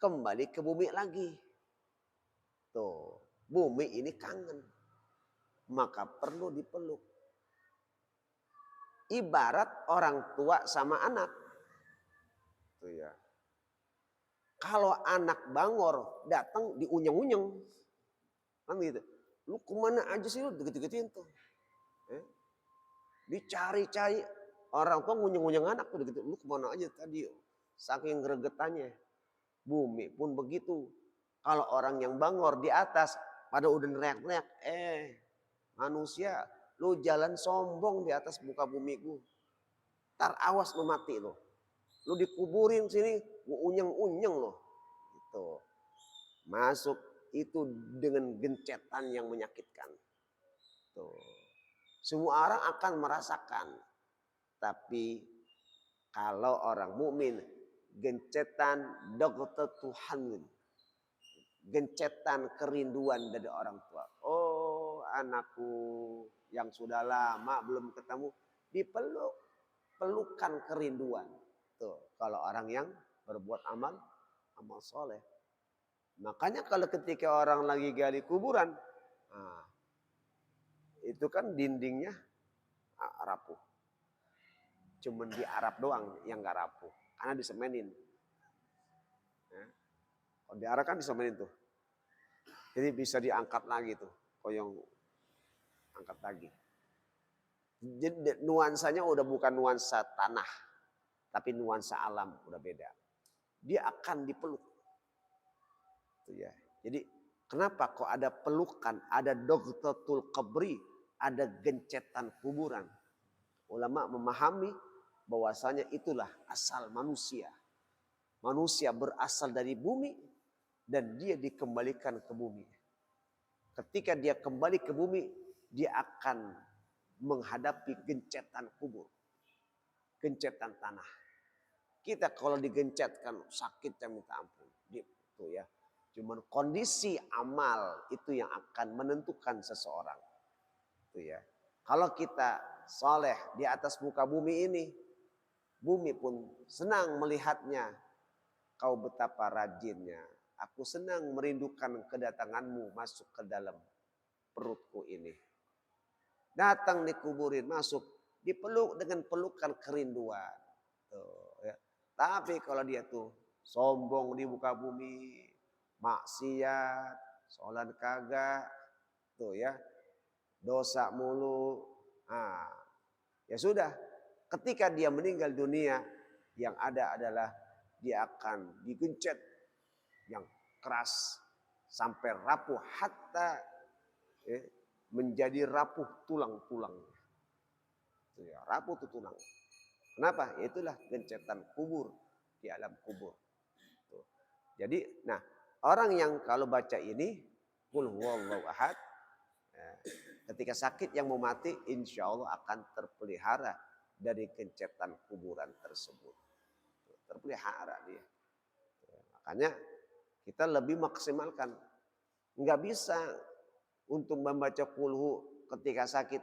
kembali ke bumi lagi. Tuh, bumi ini kangen. Maka perlu dipeluk. Ibarat orang tua sama anak. Tuh ya. Kalau anak bangor datang diunyeng-unyeng. Kan gitu. Lu kemana aja sih lu deket-deketin tuh. Dicari-cari. Orang tua ngunyeng-ngunyeng anak tuh gitu. Lu kemana aja tadi. Saking gregetannya. Bumi pun begitu. Kalau orang yang bangor di atas. Pada udah neriak-neriak. Manusia. Lu jalan sombong di atas muka bumi gue. Ntar awas lu mati lu. Lu dikuburin sini. Gue unyeng-unyeng lu. Gitu. Masuk itu dengan gencetan yang menyakitkan. Tuh. Semua orang akan merasakan. Tapi kalau orang mukmin gencetan dokter Tuhan, gencetan kerinduan dari orang tua. Oh, anakku yang sudah lama belum ketemu, dipeluk, pelukan kerinduan. Tuh, kalau orang yang berbuat amal soleh. Makanya kalau ketika orang lagi gali kuburan, nah, itu kan dindingnya rapuh. Cuman di Arab doang yang gak rapuh. Karena disemenin. Ya. Kalau di Arab kan disemenin tuh. Jadi bisa diangkat lagi tuh. Koyong angkat lagi. Jadi nuansanya udah bukan nuansa tanah, tapi nuansa alam udah beda. Dia akan dipeluk. Itu ya. Jadi kenapa kok ada pelukan, ada dogtatul qabri, ada gencetan kuburan? Ulama memahami bahwasanya itulah asal manusia. Manusia berasal dari bumi dan dia dikembalikan ke bumi. Ketika dia kembali ke bumi, dia akan menghadapi gencetan kubur, gencetan tanah. Kita kalau digencetkan sakitnya minta ampun, gitu ya. Cuman kondisi amal itu yang akan menentukan seseorang, itu ya. Kalau kita soleh di atas muka bumi ini, bumi pun senang melihatnya. Kau betapa rajinnya. Aku senang merindukan kedatanganmu masuk ke dalam perutku ini. Datang dikuburin, masuk, dipeluk dengan pelukan kerinduan. Tuh, ya. Tapi kalau dia tuh sombong di muka bumi, maksiat, sholat kagak, tuh ya, dosa mulu. Nah, ya sudah, ketika dia meninggal dunia, yang ada adalah dia akan digencet yang keras sampai rapuh hatta menjadi rapuh tulang-tulang. Ya, rapuh tuh tulang. Kenapa? Itulah gencetan kubur di alam kubur. Tuh. Jadi, nah orang yang kalau baca ini, qul huwallahu ahad, ketika sakit yang mau mati, insya Allah akan terpelihara dari gencetan kuburan tersebut. Terpelihara dia. Makanya kita lebih maksimalkan. Nggak bisa untuk membaca kulhu ketika sakit.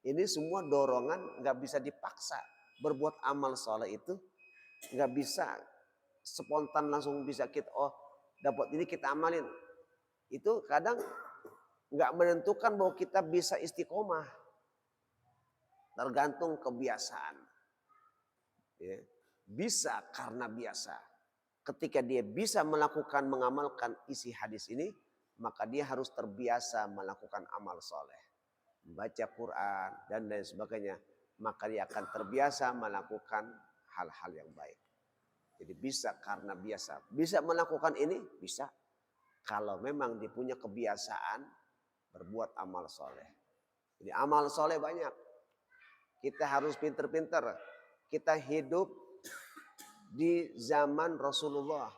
Ini semua dorongan, nggak bisa dipaksa. Berbuat amal soleh itu nggak bisa spontan langsung bisa kita, oh dapat ini kita amalin. Itu kadang nggak menentukan bahwa kita bisa istiqomah. Tergantung kebiasaan. Ya. Bisa karena biasa. Ketika dia bisa melakukan, mengamalkan isi hadis ini, maka dia harus terbiasa melakukan amal soleh. Membaca Quran dan lain sebagainya. Maka dia akan terbiasa melakukan hal-hal yang baik. Jadi bisa karena biasa. Bisa melakukan ini? Bisa. Kalau memang dia punya kebiasaan berbuat amal soleh. Jadi amal soleh banyak. Kita harus pinter-pinter. Kita hidup di zaman Rasulullah.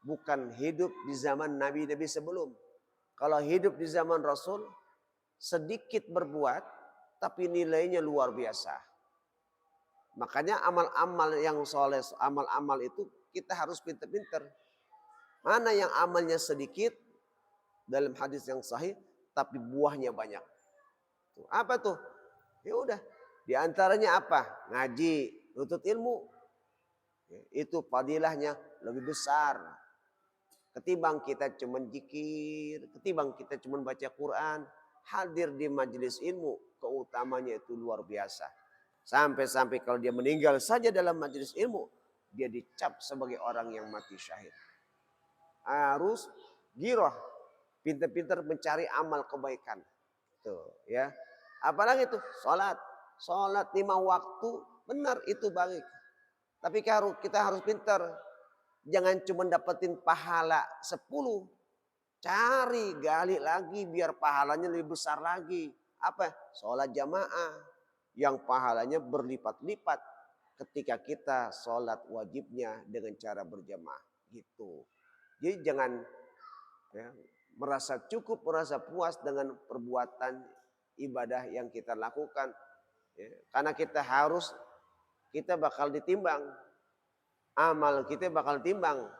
Bukan hidup di zaman Nabi-Nabi sebelum. Kalau hidup di zaman Rasul, sedikit berbuat, tapi nilainya luar biasa. Makanya amal-amal yang soleh, amal-amal itu kita harus pinter-pinter. Mana yang amalnya sedikit, dalam hadis yang sahih, tapi buahnya banyak. Tuh, apa tuh? Ya udah, di antaranya apa? Ngaji, nuntut ilmu. Itu fadilahnya lebih besar ketimbang kita cuma zikir, ketimbang kita cuma baca Quran. Hadir di majelis ilmu, keutamanya itu luar biasa. Sampai-sampai kalau dia meninggal saja dalam majelis ilmu, dia dicap sebagai orang yang mati syahid. Harus giroh, pintar-pintar mencari amal kebaikan. Tuh, ya. Apalagi itu salat. Salat 5 waktu, benar itu baik. Tapi kita harus pintar. Jangan cuma dapetin pahala 10. Cari, gali lagi biar pahalanya lebih besar lagi. Apa? Sholat jamaah. Yang pahalanya berlipat-lipat ketika kita sholat wajibnya dengan cara berjamaah. Gitu. Jadi jangan ya, merasa cukup, merasa puas dengan perbuatan ibadah yang kita lakukan. Ya, karena kita bakal ditimbang. Amal kita bakal timbang.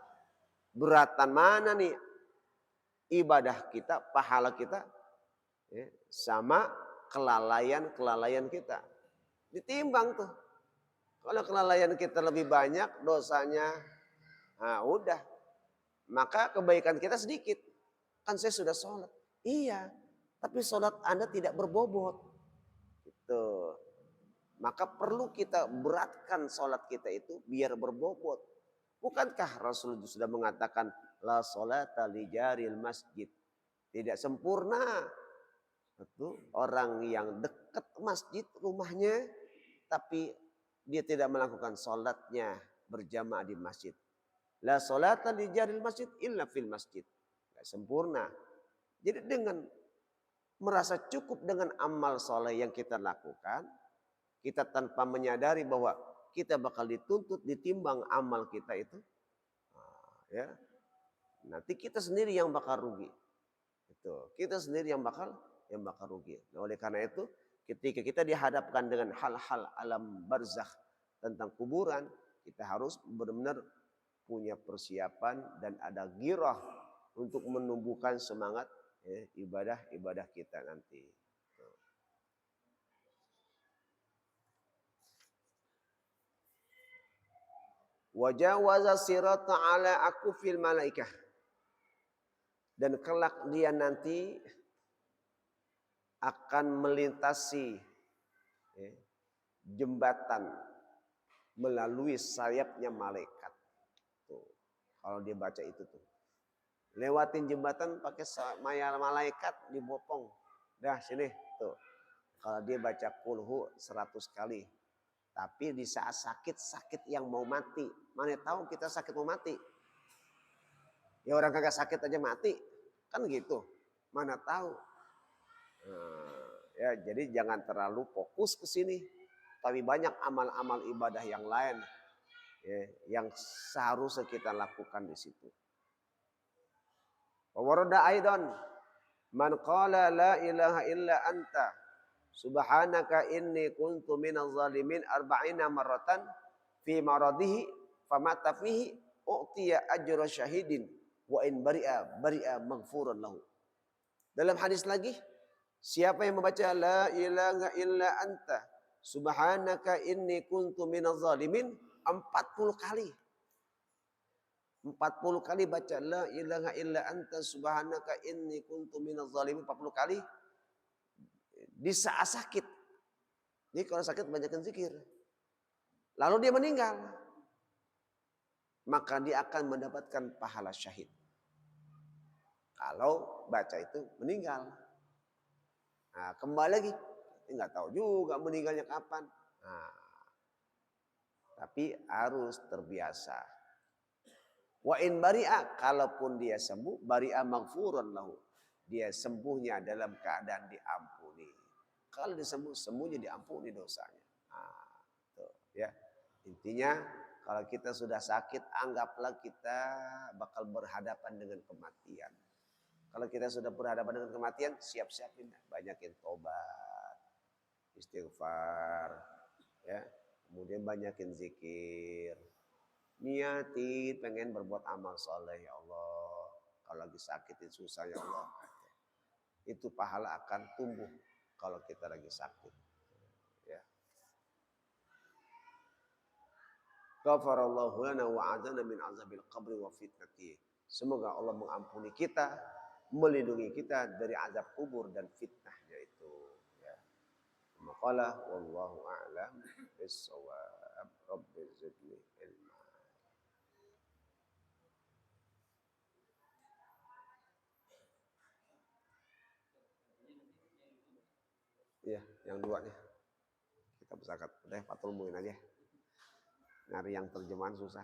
Beratan mana nih ibadah kita, pahala kita ya, sama kelalaian kita. Ditimbang tuh. Kalau kelalaian kita lebih banyak dosanya, nah udah. Maka kebaikan kita sedikit. Kan saya sudah sholat. Iya, tapi sholat Anda tidak berbobot. Gitu. Maka perlu kita beratkan sholat kita itu biar berbobot. Bukankah Rasulullah sudah mengatakan la sholata li jaril masjid. Tidak sempurna Itu orang yang dekat masjid rumahnya, tapi dia tidak melakukan sholatnya berjamaah di masjid. La sholata li jaril masjid illa fil masjid. Nggak sempurna. Jadi dengan merasa cukup dengan amal soleh yang kita lakukan, kita tanpa menyadari bahwa kita bakal dituntut, ditimbang amal kita itu, ya, nanti kita sendiri yang bakal rugi. Itu kita sendiri yang bakal rugi. Nah, oleh karena itu, ketika kita dihadapkan dengan hal-hal alam barzakh tentang kuburan, kita harus benar-benar punya persiapan dan ada girah untuk menumbuhkan semangat ibadah kita nanti. Wajawaza sirata ala akufil malaikah. Dan kelak dia nanti akan melintasi jembatan melalui sayapnya malaikat. Tuh, kalau dia baca itu tuh. Lewatin jembatan pakai malaikat dibopong. Dah sini tuh. Kalau dia baca kulhu 100 kali. Tapi di saat sakit yang mau mati. Mana tahu kita sakit mau mati. Ya orang kagak sakit aja mati. Kan gitu. Mana tahu. Ya, jadi jangan terlalu fokus ke sini. Tapi banyak amal-amal ibadah yang lain ya, yang seharusnya kita lakukan di situ. Warada aidan man qala la ilaha illa anta subhanaka inni kuntu minaz zalimin arba'ina marratan fi maradihi famata fihi u'tiya ajra syahidin wa in bari'a maghfuran lahu. Dalam hadis lagi, siapa yang membaca la ilaha illa anta subhanaka inni kuntu minaz zalimin 40 kali. 40 kali baca la ilaha illa anta subhanaka inni kuntu minaz zalimin 40 kali di saat sakit. Jadi kalau sakit banyakkan zikir. Lalu dia meninggal. Maka dia akan mendapatkan pahala syahid. Kalau baca itu meninggal. Nah, kembali lagi. Nggak tahu juga meninggalnya kapan. Nah, tapi harus terbiasa. Wa in bari'a, kalaupun dia sembuh, bari'a maghfuran lahu. Dia sembuhnya dalam keadaan diampuni. Kalau dia sembuhnya diampuni dosanya. Nah, tuh, ya. Intinya kalau kita sudah sakit, anggaplah kita bakal berhadapan dengan kematian. Kalau kita sudah berhadapan dengan kematian, siap-siapin, banyakin tobat, istighfar, ya. Kemudian banyakin zikir. Niati pengen berbuat amal soleh ya Allah. Kalau lagi sakit itu susah ya Allah. Itu pahala akan tumbuh kalau kita lagi sakit. Ya. Ghafarallahu lana wa a'adzana min azabil qabri wa fitnati. Semoga Allah mengampuni kita, melindungi kita dari azab kubur dan fitnahnya itu. Ya. Maqala wallahu a'lam bis-shawab. Rabbi zidni ilma. Iya, yang duanya. Kita berzakat. Udah patulmuin aja. Nyari yang terjemahan susah.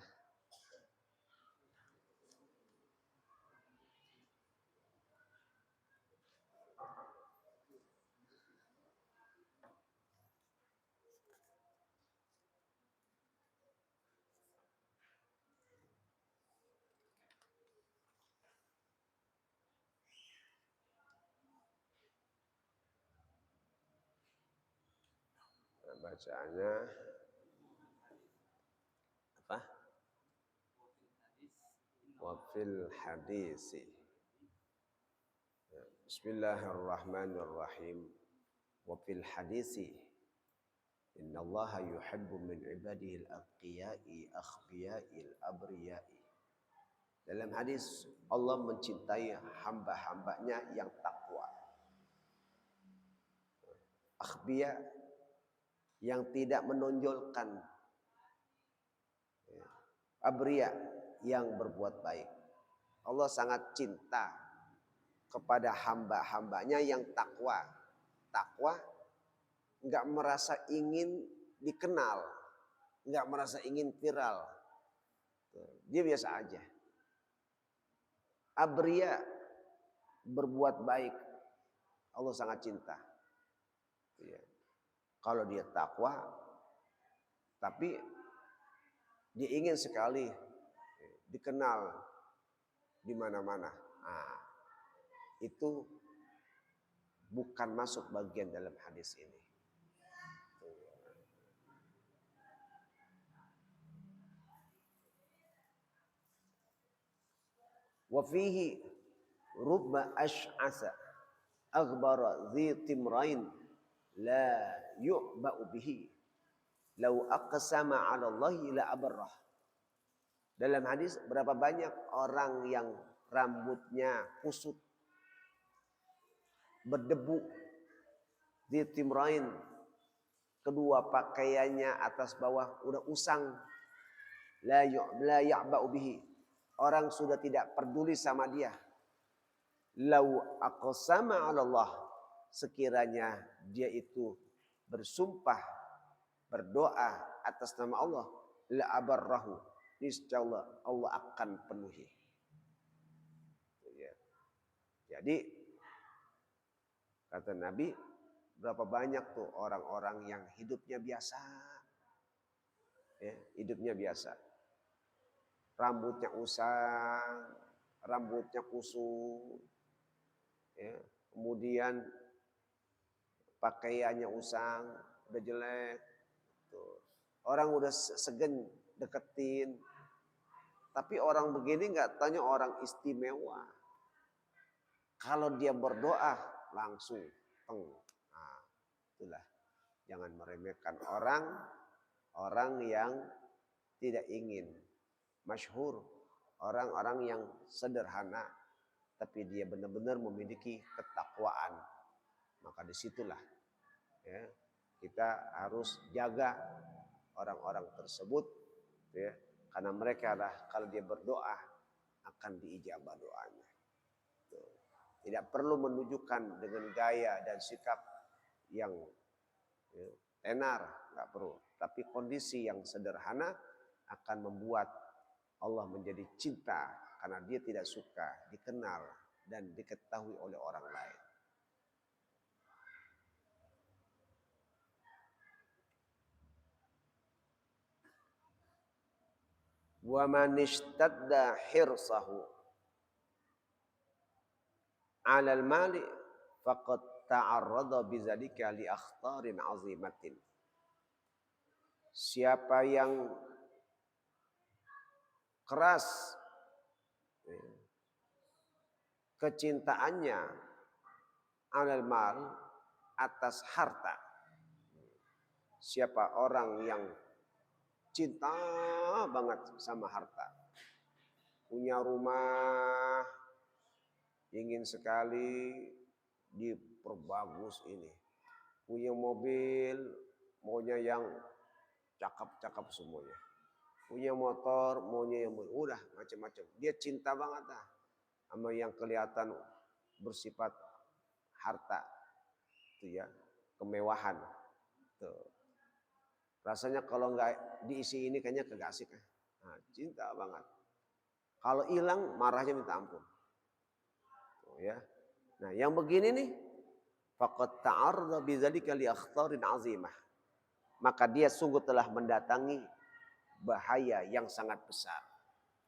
Bacaannya apa? Wafil hadisi. Bismillahirrahmanirrahim. Wafil hadisi. Inna Allah yuhibbu min ibadihi al-aqiyai akhbiyai al-abriyai. Dalam hadis, Allah mencintai hamba-hambanya yang takwa. Akhbiya, yang tidak menonjolkan. Abriya, yang berbuat baik. Allah sangat cinta kepada hamba-hambanya yang takwa. takwa, nggak merasa ingin dikenal, nggak merasa ingin viral. Dia biasa aja. Abria, berbuat baik, Allah sangat cinta. Ya. Kalau dia takwa, tapi dia ingin sekali dikenal di mana-mana. Nah, itu bukan masuk bagian dalam hadis ini. Wa fihi rubba ash'asa aghbara dhi timrain la yu'ba'u bihi law aqsama 'ala Allahi la abarrah. Dalam hadis, berapa banyak orang yang rambutnya kusut, berdebu, di timrain, kedua pakaiannya atas bawah udah usang, la ya'ba'u bihi, orang sudah tidak peduli sama dia. Lau aqsama 'ala Allah, sekiranya dia itu bersumpah, berdoa atas nama Allah, la abarrahu, niscaya Allah akan penuhi. Jadi kata Nabi, berapa banyak tuh orang-orang yang hidupnya biasa, ya, hidupnya biasa, rambutnya usang, rambutnya kusut, ya, kemudian pakaiannya usang, udah jelek, tuh. Orang udah segen deketin, tapi orang begini nggak tanya orang istimewa. Kalau dia berdoa langsung teng. Nah, itulah, jangan meremehkan orang yang tidak ingin masyhur, orang-orang yang sederhana, tapi dia benar-benar memiliki ketakwaan. Maka disitulah, ya, kita harus jaga orang-orang tersebut, ya, karena mereka lah kalau dia berdoa akan diijabah doanya. Tidak perlu menunjukkan dengan gaya dan sikap yang, ya, tenar, nggak perlu. Tapi kondisi yang sederhana akan membuat Allah menjadi cinta karena dia tidak suka dikenal dan diketahui oleh orang lain. Wa man ishtadda hirsahu 'alal mali faqad ta'arrada bidzalika li akhtarin 'azimatin. Siapa yang keras kecintaannya 'alal mal, atas harta. Siapa orang yang cinta banget sama harta, punya rumah, ingin sekali diperbagus ini, punya mobil, maunya yang cakep-cakep semuanya, punya motor, maunya yang udah macam-macam. Dia cinta banget sama yang kelihatan bersifat harta, itu ya, kemewahan. Tuh. Rasanya kalau nggak diisi ini kayaknya kagak asik. Nah, cinta banget. Kalau hilang marahnya minta ampun. Tuh, ya. Nah, yang begini nih, faqad ta'arrada bidzalika li akhtarin 'azimah. Maka dia sungguh telah mendatangi bahaya yang sangat besar.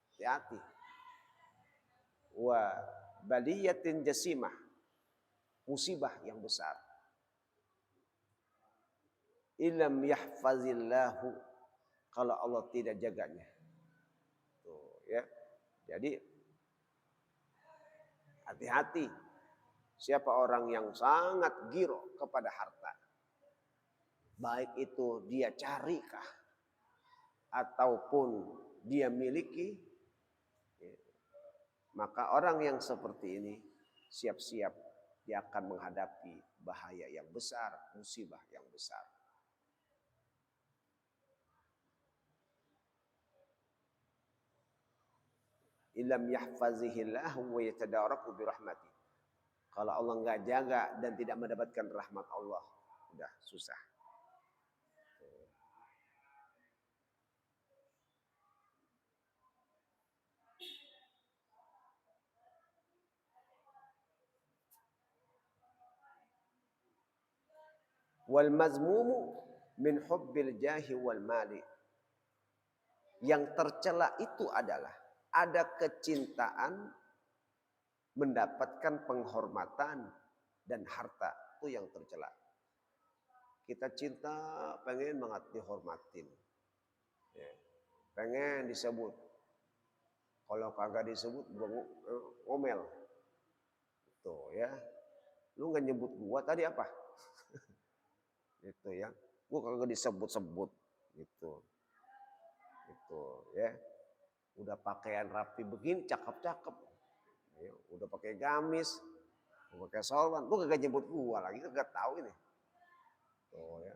Hati-hati. Wa baliyatin jasimah, musibah yang besar. Ilam yahfazillahu, kalau Allah tidak jaganya. Tuh, ya. Jadi hati-hati. Siapa orang yang sangat giro kepada harta, baik itu dia carikah ataupun dia miliki, maka orang yang seperti ini siap-siap dia akan menghadapi bahaya yang besar, musibah yang besar. Ilam yahfazihillahu wa yatadaraku birahmati. Kalau Allah nggak jaga dan tidak mendapatkan rahmat Allah, udah susah. Wal mazmumu min hubbil jahi wal mali. Yang tercela itu adalah ada kecintaan mendapatkan penghormatan dan harta, itu yang tercela. Kita cinta pengen banget dihormatin, ya. Pengen disebut. Kalau kagak disebut ngomel. Tuh ya. Lu nggak nyebut gua tadi apa? Gitu ya. Gua kagak disebut-sebut gitu. Gitu ya. Udah pakaian rapi begini cakep-cakep. Ya, udah pakai gamis, udah pakai sorban, lu kagak nyebut gua lagi, kagak tahu ini. Tuh ya.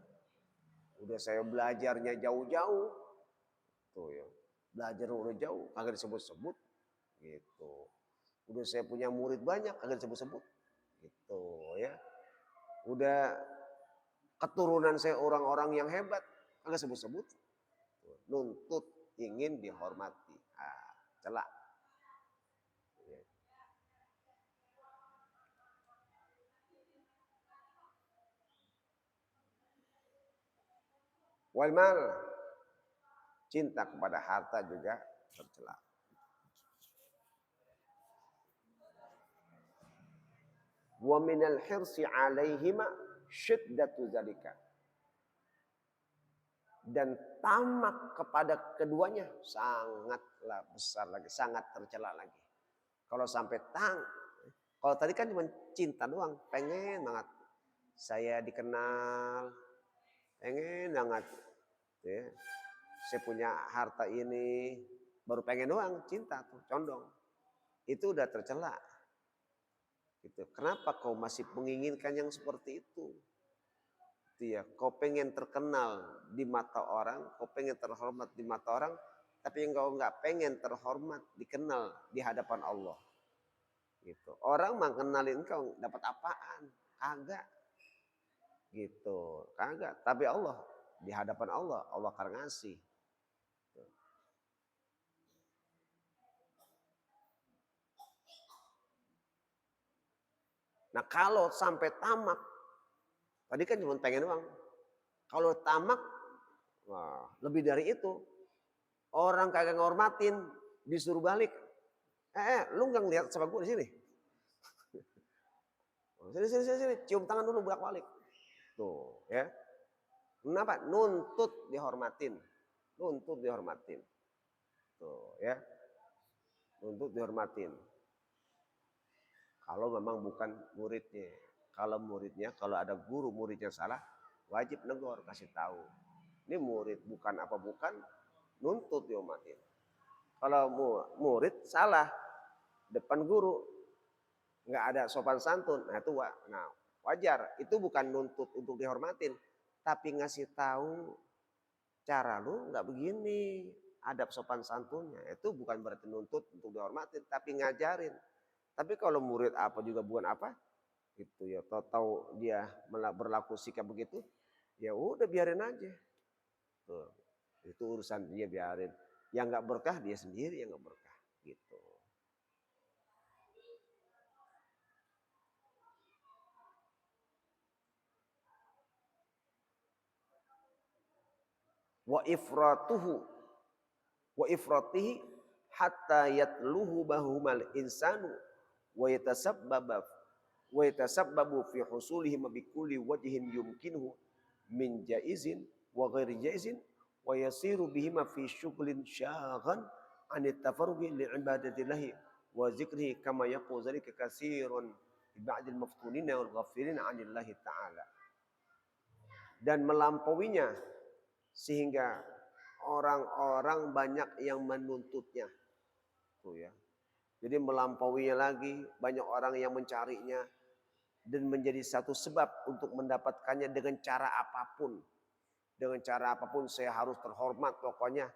Udah saya belajarnya jauh-jauh. Tuh ya. Belajar udah jauh, kagak disebut-sebut gitu. Udah saya punya murid banyak, kagak disebut-sebut gitu ya. Udah keturunan saya orang-orang yang hebat, kagak sebut-sebut. Nuntut ingin dihormati. Celak. Ya. Wal mal, cinta kepada harta juga tercela. Wa minal hirsi alaihima syiddatu zalika. Dan tamak kepada keduanya sangatlah besar lagi, sangat tercela lagi. Kalau sampai kalau tadi kan cuma cinta doang, pengen banget saya dikenal, pengen banget ya. Saya punya harta ini, baru pengen doang, cinta tuh, condong. Itu udah tercela. Gitu. Kenapa kau masih menginginkan yang seperti itu? Ya, kau pengen terkenal di mata orang, kau pengen terhormat di mata orang, tapi engkau nggak pengen terhormat, dikenal di hadapan Allah. Gitu. Orang mah kenalin kau dapat apaan? Kagak. Gitu. Kagak. Tapi Allah di hadapan Allah, Allah akan ngasih. Nah kalau sampai tamak, tadi kan cuma pengen doang. Kalau tamak, wah, lebih dari itu. Orang kagak ngormatin, disuruh balik. Lu nggak ngeliat sama gue di sini? Sini, cium tangan dulu bolak balik. Tuh, ya. Kenapa? Nuntut dihormatin. Nuntut dihormatin. Tuh, ya. Nuntut dihormatin. Kalau memang bukan muridnya. Kalau muridnya, kalau ada guru muridnya salah, wajib negor, kasih tahu. Ini murid bukan apa bukan, nuntut dihormatin. Kalau murid salah, depan guru, nggak ada sopan santun, nah itu wajar. Itu bukan nuntut untuk dihormatin, tapi ngasih tahu cara lu nggak begini, adab sopan santunnya. Itu bukan berarti nuntut untuk dihormatin, tapi ngajarin. Tapi kalau murid apa juga bukan apa, itu ya tahu dia berlaku sikap begitu, ya udah biarin aja. Tuh, itu urusan dia, biarin. Yang nggak berkah dia sendiri yang nggak berkah, gitu. Wa ifratihi hatta yatluhu bahumal insanu wa yatasabbabu fi husulihi bi kulli wajhin yumkinuhu min jaizin wa ghairi jaizin wa yasiru bihima fi syughlin syaghan an tafarrugi li ibadatillahi wa zikrihi kama yaqulu zalika katsirun bi ba'dil maftunina wal ghafilin 'anillahi ta'ala. Dan melampauinya sehingga orang-orang banyak yang menuntutnya. Tuh ya. Jadi melampauinya lagi, banyak orang yang mencarinya dan menjadi satu sebab untuk mendapatkannya dengan cara apapun. Dengan cara apapun saya harus terhormat pokoknya.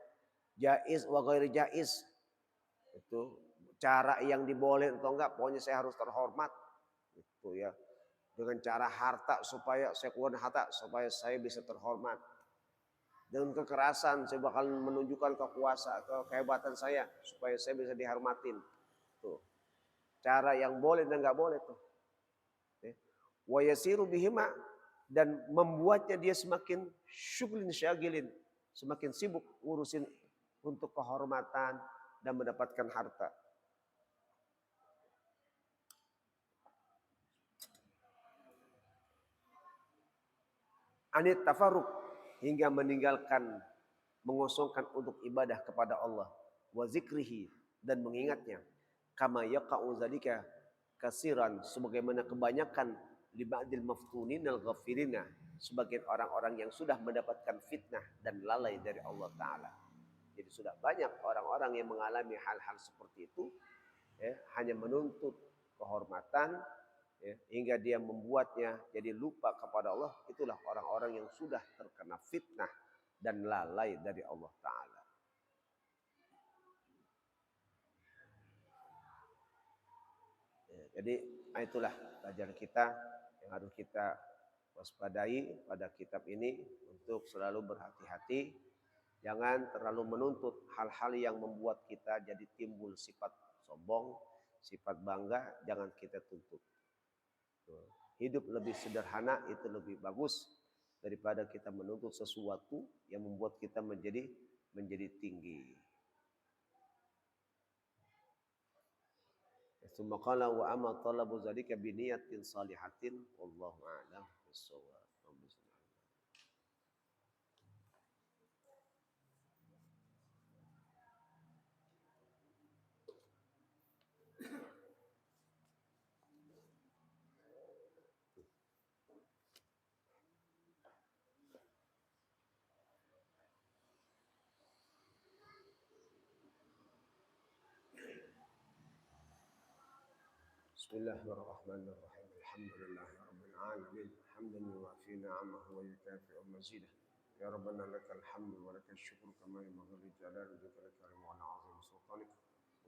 Jaiz wa ghairi jaiz. Itu cara yang dibolehin atau enggak, pokoknya saya harus terhormat. Tuh ya. Dengan cara harta supaya saya keluar harta supaya saya bisa terhormat. Dengan kekerasan saya bakal menunjukkan kehebatan saya supaya saya bisa dihormatin. Tuh. Cara yang boleh dan nggak boleh tuh. Wa yasiru bihima, dan membuatnya dia semakin syughlin syagilin, semakin sibuk ngurusin untuk kehormatan dan mendapatkan harta. Anit tafarruq, hingga meninggalkan, mengosongkan untuk ibadah kepada Allah, wa zikrihi, dan mengingatnya, kama yaqa'u dzalika kasiran, sebagaimana kebanyakan li ba'dil maftunin al ghafirina, sebagian orang-orang yang sudah mendapatkan fitnah dan lalai dari Allah taala. Jadi sudah banyak orang-orang yang mengalami hal-hal seperti itu, ya, hanya menuntut kehormatan, ya, hingga dia membuatnya jadi lupa kepada Allah. Itulah orang-orang yang sudah terkena fitnah dan lalai dari Allah Ta'ala. Ya, jadi itulah pelajaran kita yang harus kita waspadai pada kitab ini, untuk selalu berhati-hati, jangan terlalu menuntut hal-hal yang membuat kita jadi timbul sifat sombong, sifat bangga, jangan kita tuntut. Hidup lebih sederhana itu lebih bagus daripada kita menuntut sesuatu yang membuat kita menjadi tinggi. Tsumma qala wa amma talabu dzalika bi niyatin salihatin wallahu a'lam bissawab. Bismillahirrahmanirrahim. Alhamdulillahirabbil alamin. Hamdan yuwafi ni'amahu wa yukafi'u mazidah. Ya Rabbana lakal hamdu wa lakal syukru kama yanbaghi li jalali wajhika wa li 'azimi sultanik.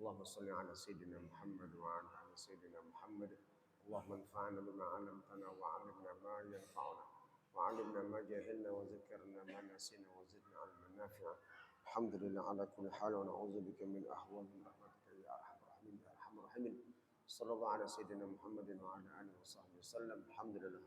Allahumma shalli ala sayyidina Muhammad wa ala ali sayyidina Muhammad. Allahumma anfa'na bima 'allamtana wa 'allimna ma yanfa'una wa 'allimna ma jahilna wa zakkirna ma nasina wa zidna 'ilman nafi'a. Alhamdulillah ala kulli hal wa na'udzu bika min ahwali rahmatika ya arhamar rahimin ya arhamar rahimin. Sallallahu ala sayyidina Muhammadin wa ala alihi wa sahbihi wasallam. Alhamdulillah.